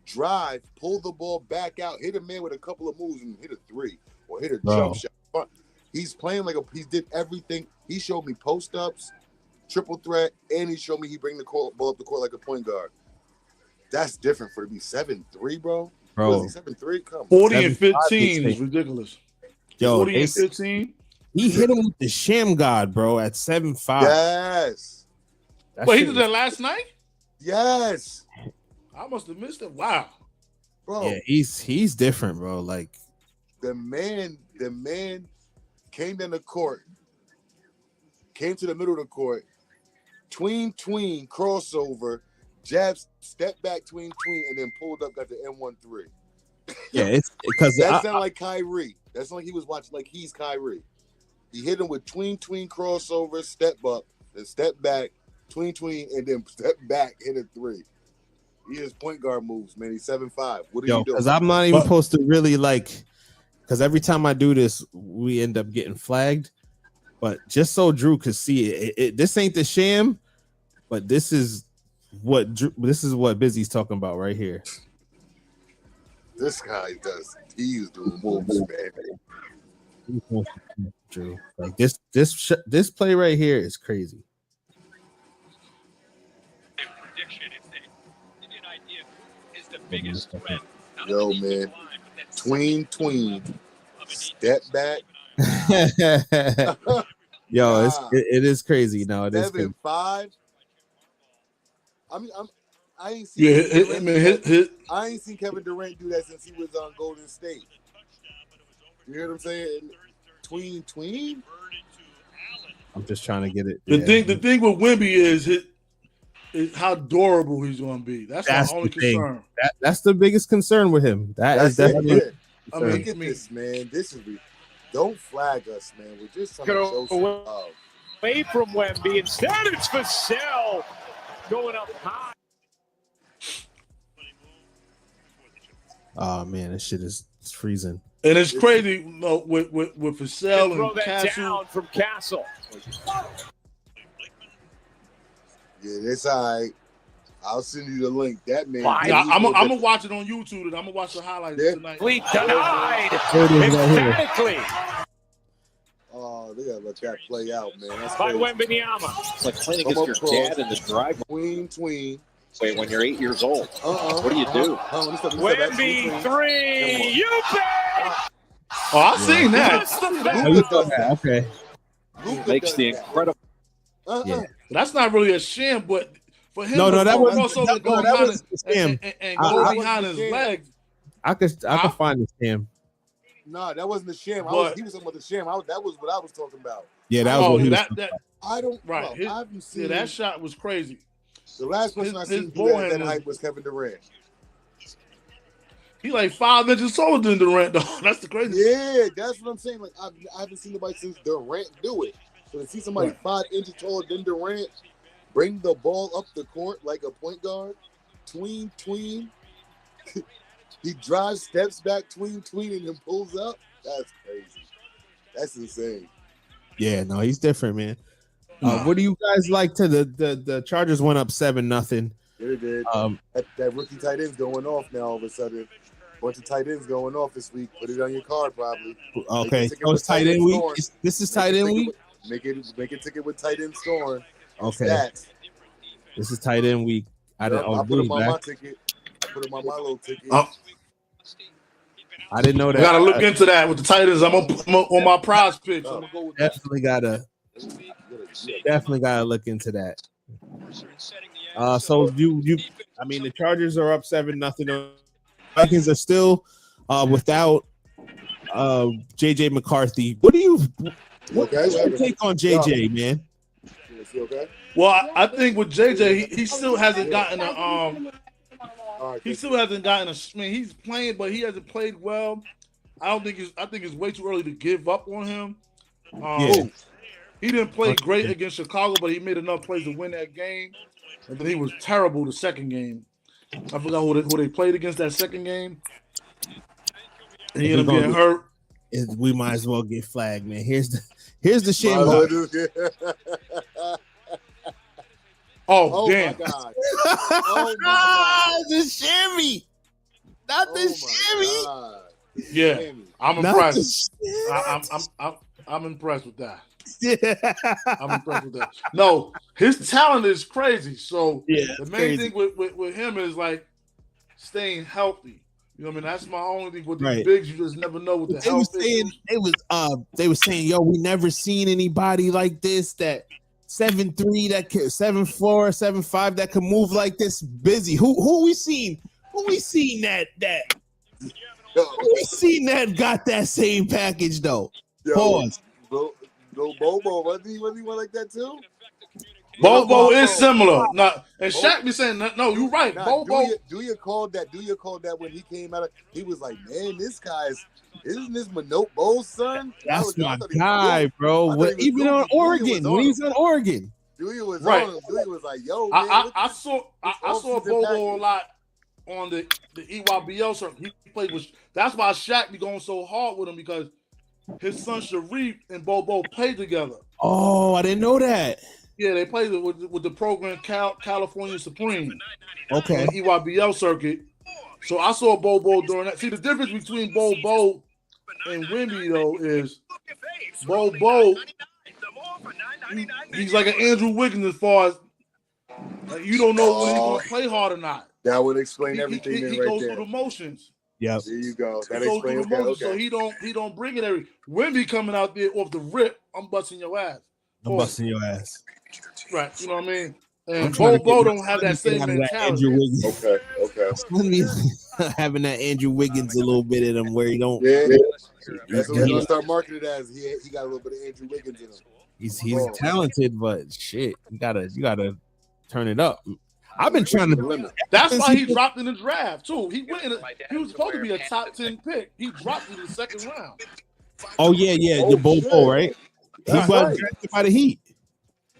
[SPEAKER 3] Drive, pull the ball back out, hit a man with a couple of moves and hit a 3 or hit a jump shot. He's playing like he did everything. He showed me post-ups, triple threat, and he showed me he bring the ball up the court like a point guard. That's different for to be 7'3", bro.
[SPEAKER 2] Bro.
[SPEAKER 3] What is he, 7'3"? Come on.
[SPEAKER 7] 40 and
[SPEAKER 2] 7'5",
[SPEAKER 7] 15 is
[SPEAKER 2] 16.
[SPEAKER 7] ridiculous.
[SPEAKER 2] Yo,
[SPEAKER 7] 40 and 15.
[SPEAKER 2] he hit him with the sham god, bro, at 7'5".
[SPEAKER 3] Yes.
[SPEAKER 7] But he did that last night?
[SPEAKER 3] Yes.
[SPEAKER 7] I must have missed it. Wow.
[SPEAKER 3] Bro.
[SPEAKER 2] Yeah, he's different, bro. Like
[SPEAKER 3] The man came down the court, came to the middle of the court, tween, crossover, jabs, step back, tween, and then pulled up, got the M13.
[SPEAKER 2] yeah, it's because
[SPEAKER 3] That sounded like Kyrie. That's like he was watching, like he's Kyrie. He hit him with tween, crossover, step up, then step back, tween, and then step back, hit a 3. He has point guard moves, man. He's 7'5". What are you doing?
[SPEAKER 2] because I'm not even supposed to really like, because every time I do this, we end up getting flagged. But just so Drew could see it, this ain't the sham, but this is what Busy's talking about right here.
[SPEAKER 3] This guy does. He's doing moves, man.
[SPEAKER 2] Drew, like this play right here is crazy.
[SPEAKER 3] Yo, man. Tween. Step back.
[SPEAKER 2] Yo, it is crazy. No, it is crazy.
[SPEAKER 3] 7'5". I ain't seen I ain't seen Kevin Durant do that since he was on Golden State. You hear what I'm saying? Tween.
[SPEAKER 2] I'm just trying to get it.
[SPEAKER 7] The thing with Wemby is how durable he's going to be. That's my only concern.
[SPEAKER 2] That's the biggest concern with him. That's definitely.
[SPEAKER 3] I mean, look at this, man. Don't flag us, man. We're just trying to show some love.
[SPEAKER 8] Away from Wemby. Instead, it's Vassell going up high.
[SPEAKER 2] Oh man, this shit is freezing.
[SPEAKER 7] And it's crazy with Vassell
[SPEAKER 8] Throw
[SPEAKER 7] and
[SPEAKER 8] that
[SPEAKER 7] Castle.
[SPEAKER 8] down from Castle.
[SPEAKER 3] Yeah, that's all right. I'll send you the link. That man.
[SPEAKER 7] Yeah, I'm gonna watch it on YouTube and I'm gonna watch the highlights tonight.
[SPEAKER 8] We denied
[SPEAKER 2] Emphatically.
[SPEAKER 3] Oh, they gotta let that play out, man. That's
[SPEAKER 8] by
[SPEAKER 3] crazy.
[SPEAKER 8] Wembanyama.
[SPEAKER 9] It's like playing against your dad in the driveway.
[SPEAKER 3] Tween.
[SPEAKER 9] Wait, when you're 8 years old. What do you do?
[SPEAKER 8] Wemby 3. You bet.
[SPEAKER 7] Oh, I've seen that.
[SPEAKER 2] Okay.
[SPEAKER 9] Makes the incredible.
[SPEAKER 2] Yeah.
[SPEAKER 7] That's not really a sham, but for him
[SPEAKER 2] No, that
[SPEAKER 7] cross
[SPEAKER 2] wasn't.
[SPEAKER 7] over, go
[SPEAKER 2] That
[SPEAKER 7] behind
[SPEAKER 2] was
[SPEAKER 7] his-
[SPEAKER 2] the scam.
[SPEAKER 7] and go behind his legs.
[SPEAKER 2] I could find this scam.
[SPEAKER 3] No, that wasn't the sham. He was talking about the sham. That was what I was talking about.
[SPEAKER 2] Yeah, that was what he was.
[SPEAKER 3] I don't.
[SPEAKER 7] Right.
[SPEAKER 3] Bro, I haven't seen.
[SPEAKER 7] That shot was crazy.
[SPEAKER 3] The last person I seen do that height was Kevin Durant.
[SPEAKER 7] He like 5 inches taller than Durant, though. That's the crazy.
[SPEAKER 3] Yeah, that's what I'm saying. Like I haven't seen nobody since Durant do it. So to see somebody 5 inches taller than Durant bring the ball up the court like a point guard, tween. He drives, steps back, tween, and then pulls up. That's crazy. That's insane.
[SPEAKER 2] Yeah, no, he's different, man. What do you guys like to the Chargers went up 7-0.
[SPEAKER 3] They did. That rookie tight end's going off now all of a sudden. Bunch of tight ends going off this week. Put it on your card probably.
[SPEAKER 2] Okay, so it's tight end week. This is tight end week.
[SPEAKER 3] Make a ticket with tight end scoring.
[SPEAKER 2] Okay.
[SPEAKER 3] Stats.
[SPEAKER 2] This is tight end week.
[SPEAKER 3] I put him on my ticket. I put him on my little ticket.
[SPEAKER 2] I didn't know that.
[SPEAKER 7] I gotta look into that with the tight ends. I'm on my prize picks. I'm gonna go with
[SPEAKER 2] definitely gotta look into that. So you I mean the Chargers are up 7-0. Vikings are still without JJ McCarthy. What do you What's your take on JJ, man?
[SPEAKER 3] Okay.
[SPEAKER 7] Well, I think with JJ, he still hasn't gotten a he still hasn't gotten a. I mean, he's playing, but he hasn't played well. I think it's way too early to give up on him. He didn't play great against Chicago, but he made enough plays to win that game. And then he was terrible the second game. I forgot who they played against that second game. And he ended up getting hurt.
[SPEAKER 2] We might as well get flagged, man. Here's the shame.
[SPEAKER 7] Oh, damn.
[SPEAKER 3] My God. Oh, my God.
[SPEAKER 2] The shimmy. Not the shimmy.
[SPEAKER 7] Yeah, I'm impressed. I'm impressed with that.
[SPEAKER 2] Yeah.
[SPEAKER 7] I'm impressed with that. No, his talent is crazy. So the main
[SPEAKER 2] crazy.
[SPEAKER 7] thing with him is like staying healthy. You know what I mean? That's my only thing with these
[SPEAKER 2] Right.
[SPEAKER 7] bigs. You just never know what the health is.
[SPEAKER 2] They were saying, yo, we never seen anybody like this that 7'3", that can 7'4", 7'5", that can move like this busy. Who we seen? Who we seen that got that same package though?
[SPEAKER 3] Yo,
[SPEAKER 2] Pause.
[SPEAKER 3] Go Bobo. Was he one like that too?
[SPEAKER 7] Bobo is similar. Nah, and Shaq be saying, no, you're right.
[SPEAKER 3] Nah,
[SPEAKER 7] Bobo.
[SPEAKER 3] Do you call that when he came out? He was like, man, isn't this Manope Bo's son?
[SPEAKER 2] That's my guy, bro. Even on Oregon, when he was on Oregon.
[SPEAKER 3] Dewey was
[SPEAKER 7] Right.
[SPEAKER 3] on him. Dewey was like, yo, man.
[SPEAKER 7] I saw Bobo a lot on the EYBL circuit. He played with. That's why Shaq be going so hard with him because his son Sharif and Bobo played together.
[SPEAKER 2] Oh, I didn't know that.
[SPEAKER 7] Yeah, they played with the program California Supreme.
[SPEAKER 2] Okay.
[SPEAKER 7] On the EYBL circuit. So I saw Bobo during that. See, the difference between Bobo and Wimby though is Bobo. He's like an Andrew Wiggins as far as like, you don't know when he's going to play hard or not.
[SPEAKER 3] That would explain everything.
[SPEAKER 7] He
[SPEAKER 3] right
[SPEAKER 7] goes
[SPEAKER 3] there.
[SPEAKER 7] through the motions.
[SPEAKER 2] Yep.
[SPEAKER 3] There you go. That
[SPEAKER 7] He goes through
[SPEAKER 3] explains.
[SPEAKER 7] the motions,
[SPEAKER 3] Okay.
[SPEAKER 7] so he don't bring it every. Wimby coming out there off the rip, I'm busting your ass.
[SPEAKER 2] I'm busting your ass.
[SPEAKER 7] Right, you know what I mean?
[SPEAKER 2] I'm
[SPEAKER 7] And
[SPEAKER 2] trying to
[SPEAKER 7] Bobo
[SPEAKER 2] get-
[SPEAKER 7] don't have that same
[SPEAKER 2] out of that
[SPEAKER 7] mentality.
[SPEAKER 2] Andrew Wiggins.
[SPEAKER 3] Okay.
[SPEAKER 2] Let me having that Andrew Wiggins a little bit in him where he don't.
[SPEAKER 3] Yeah. That's what we're gonna start marketing it as. He got a little bit of Andrew Wiggins in him.
[SPEAKER 2] He's talented, but shit, you gotta turn it up. I've been trying to.
[SPEAKER 7] That's why he dropped in the draft too. He was supposed to be a top 10 pick. He dropped in the second round.
[SPEAKER 2] Oh yeah, the Bobo, right? He
[SPEAKER 3] That's
[SPEAKER 2] was
[SPEAKER 3] right.
[SPEAKER 2] drafted by the Heat.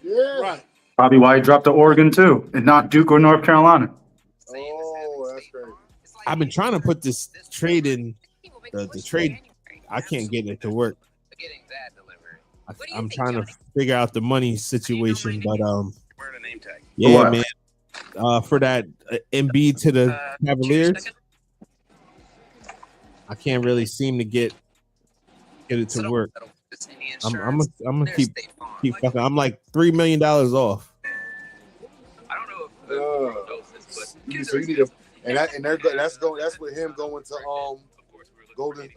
[SPEAKER 3] Yeah.
[SPEAKER 7] Right.
[SPEAKER 4] Probably why he dropped to Oregon too, and not Duke or North Carolina.
[SPEAKER 3] Oh, that's great.
[SPEAKER 2] I've been trying to put this trade in the trade. I can't get it to work. I'm trying to figure out the money situation, but yeah,
[SPEAKER 4] What?
[SPEAKER 2] man. For that Embiid to the Cavaliers, I can't really seem to get it to work. I'm gonna keep fucking. I'm like $3 million off.
[SPEAKER 3] So you need that's with him going to Golden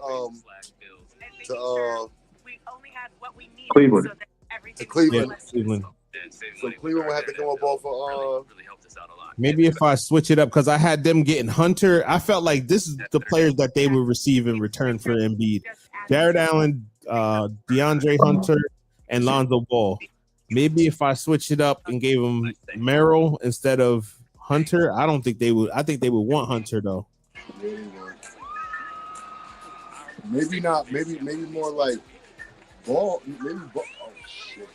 [SPEAKER 4] Cleveland.
[SPEAKER 3] to Cleveland.
[SPEAKER 2] Yeah, Cleveland.
[SPEAKER 3] So Cleveland will have to come up off of
[SPEAKER 2] Maybe if I switch it up, because I had them getting Hunter. I felt like this is the players that they would receive in return for Embiid: Jared Allen, DeAndre Hunter, and Lonzo Ball. Maybe if I switch it up and gave them Merrill instead of Hunter, I don't think they would. I think they would want Hunter though.
[SPEAKER 3] maybe not. Maybe more like Ball. Maybe Ball. Oh shit.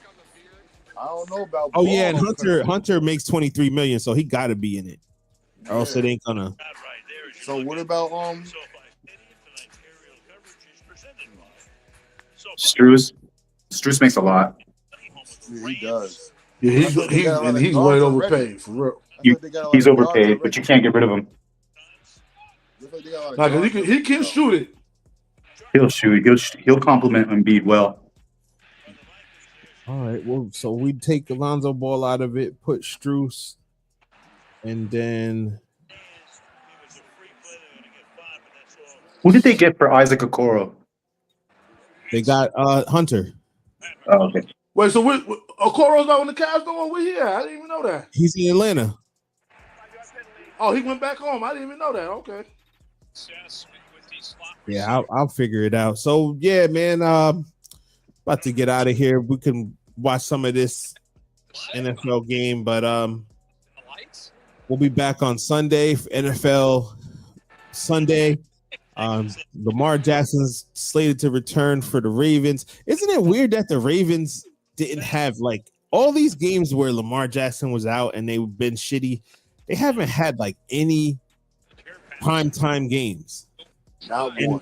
[SPEAKER 3] I don't know about.
[SPEAKER 2] Oh
[SPEAKER 3] Ball,
[SPEAKER 2] yeah, and
[SPEAKER 3] because-
[SPEAKER 2] Hunter makes $23 million, so he got to be in it, or else it ain't gonna.
[SPEAKER 3] So what about
[SPEAKER 4] Struz makes a lot.
[SPEAKER 3] Yeah, he does.
[SPEAKER 7] Yeah, he's way overpaid for real.
[SPEAKER 4] He's overpaid, but you can't get rid of him.
[SPEAKER 7] Like he can shoot it.
[SPEAKER 4] He'll shoot. He'll complement Embiid well.
[SPEAKER 2] All right, well, so we take Alonzo Ball out of it, put Strus, and then
[SPEAKER 4] Who did they get for Isaac Okoro?
[SPEAKER 2] they got Hunter.
[SPEAKER 4] Oh, okay.
[SPEAKER 7] Wait, so Okoro's not on the Cavs no more? Where he at? I didn't even know that.
[SPEAKER 2] He's in Atlanta.
[SPEAKER 7] Oh, he went back home. I didn't even know that. Okay.
[SPEAKER 2] Yeah, I'll figure it out. So yeah, man. about to get out of here. We can watch some of this NFL game, but we'll be back on Sunday for NFL Sunday. Lamar Jackson's slated to return for the Ravens. Isn't it weird that the Ravens didn't have like all these games where Lamar Jackson was out and they've been shitty? They haven't had like any primetime games.
[SPEAKER 3] Not one.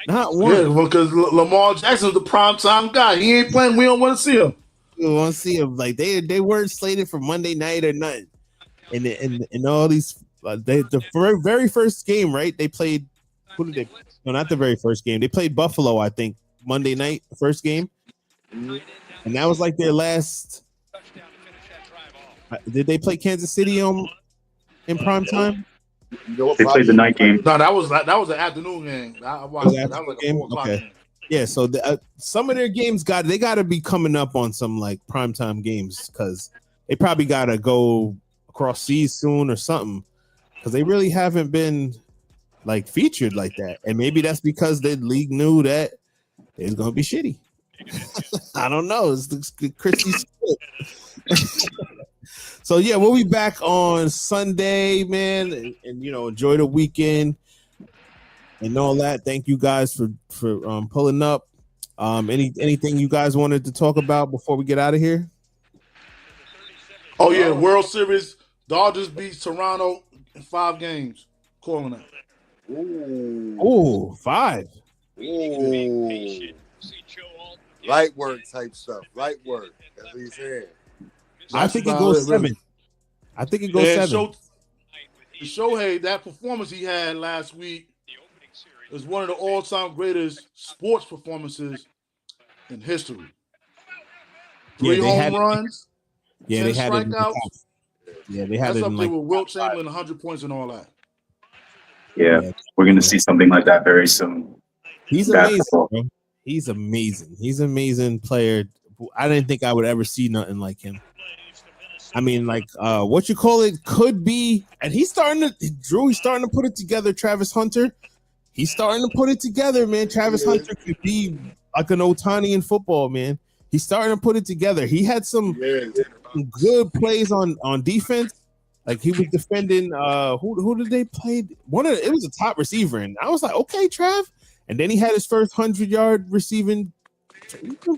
[SPEAKER 2] Not one.
[SPEAKER 7] Yeah, because Lamar Jackson's the primetime guy. He ain't playing. We don't want to see him.
[SPEAKER 2] We want to see him. Like they weren't slated for Monday night or nothing. And all these the very first game, right? They played. Who did they play? No, not the very first game. They played Buffalo, I think, Monday night, the first game. And that was like their last. Did they play Kansas City in prime time?
[SPEAKER 4] They played the night game.
[SPEAKER 7] No, that was an afternoon game. I watched that. That was like a 4 o'clock game.
[SPEAKER 2] Yeah, so some of their games got to be coming up on some like primetime games because they probably got to go across seas soon or something because they really haven't been like featured like that. And maybe that's because the league knew that it's going to be shitty. I don't know. It's the Christie split. So yeah, we'll be back on Sunday, man, and enjoy the weekend and all that. Thank you guys for pulling up. Anything you guys wanted to talk about before we get out of here?
[SPEAKER 7] Oh yeah, World Series. Dodgers beat Toronto in 5 games. Calling that.
[SPEAKER 2] Ooh, 5.
[SPEAKER 3] Ooh. Light work type stuff. Light work. That's what he's saying.
[SPEAKER 2] I think it goes 7. Really. I think it goes 7.
[SPEAKER 7] Shohei, that performance he had last week is one of the all-time greatest sports performances in history. 3 home runs.
[SPEAKER 2] Yeah,
[SPEAKER 7] 10
[SPEAKER 2] they had
[SPEAKER 7] strikeouts.
[SPEAKER 2] They had
[SPEAKER 7] That's
[SPEAKER 2] it
[SPEAKER 7] up
[SPEAKER 2] in
[SPEAKER 7] there
[SPEAKER 2] like
[SPEAKER 7] with Wilt Chamberlain, 100 points and all that.
[SPEAKER 4] Yeah, we're going to see something like that very soon.
[SPEAKER 2] He's amazing, bro. He's amazing. He's an amazing player. I didn't think I would ever see nothing like him. I mean, like, what you call it could be, and he's starting to put it together. Travis Hunter, he's starting to put it together, man. Travis Hunter could be like an Ohtani in football, man. He's starting to put it together. He had some good plays on defense. Like he was defending. Who did they play? It was a top receiver, and I was like, okay, Trav. And then he had his first 100-yard receiving.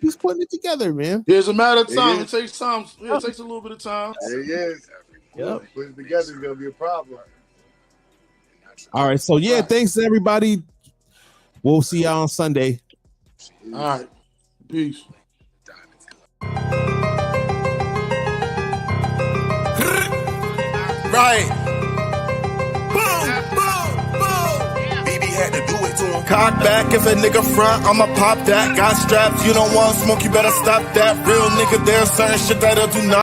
[SPEAKER 2] He's putting it together, man.
[SPEAKER 7] Yeah, it's a matter of time. It takes time. Yeah, it takes a little bit of time.
[SPEAKER 3] There he is. Yep. Putting it together is gonna be a problem.
[SPEAKER 2] All right, so yeah, thanks everybody. We'll see y'all on Sunday.
[SPEAKER 7] All right, peace.
[SPEAKER 10] Right. Boom, boom, boom. BB had to do it to him. Cock back if a nigga front, I'ma pop that. Got straps, you don't want smoke, you better stop that. Real nigga, there's certain shit that'll do not.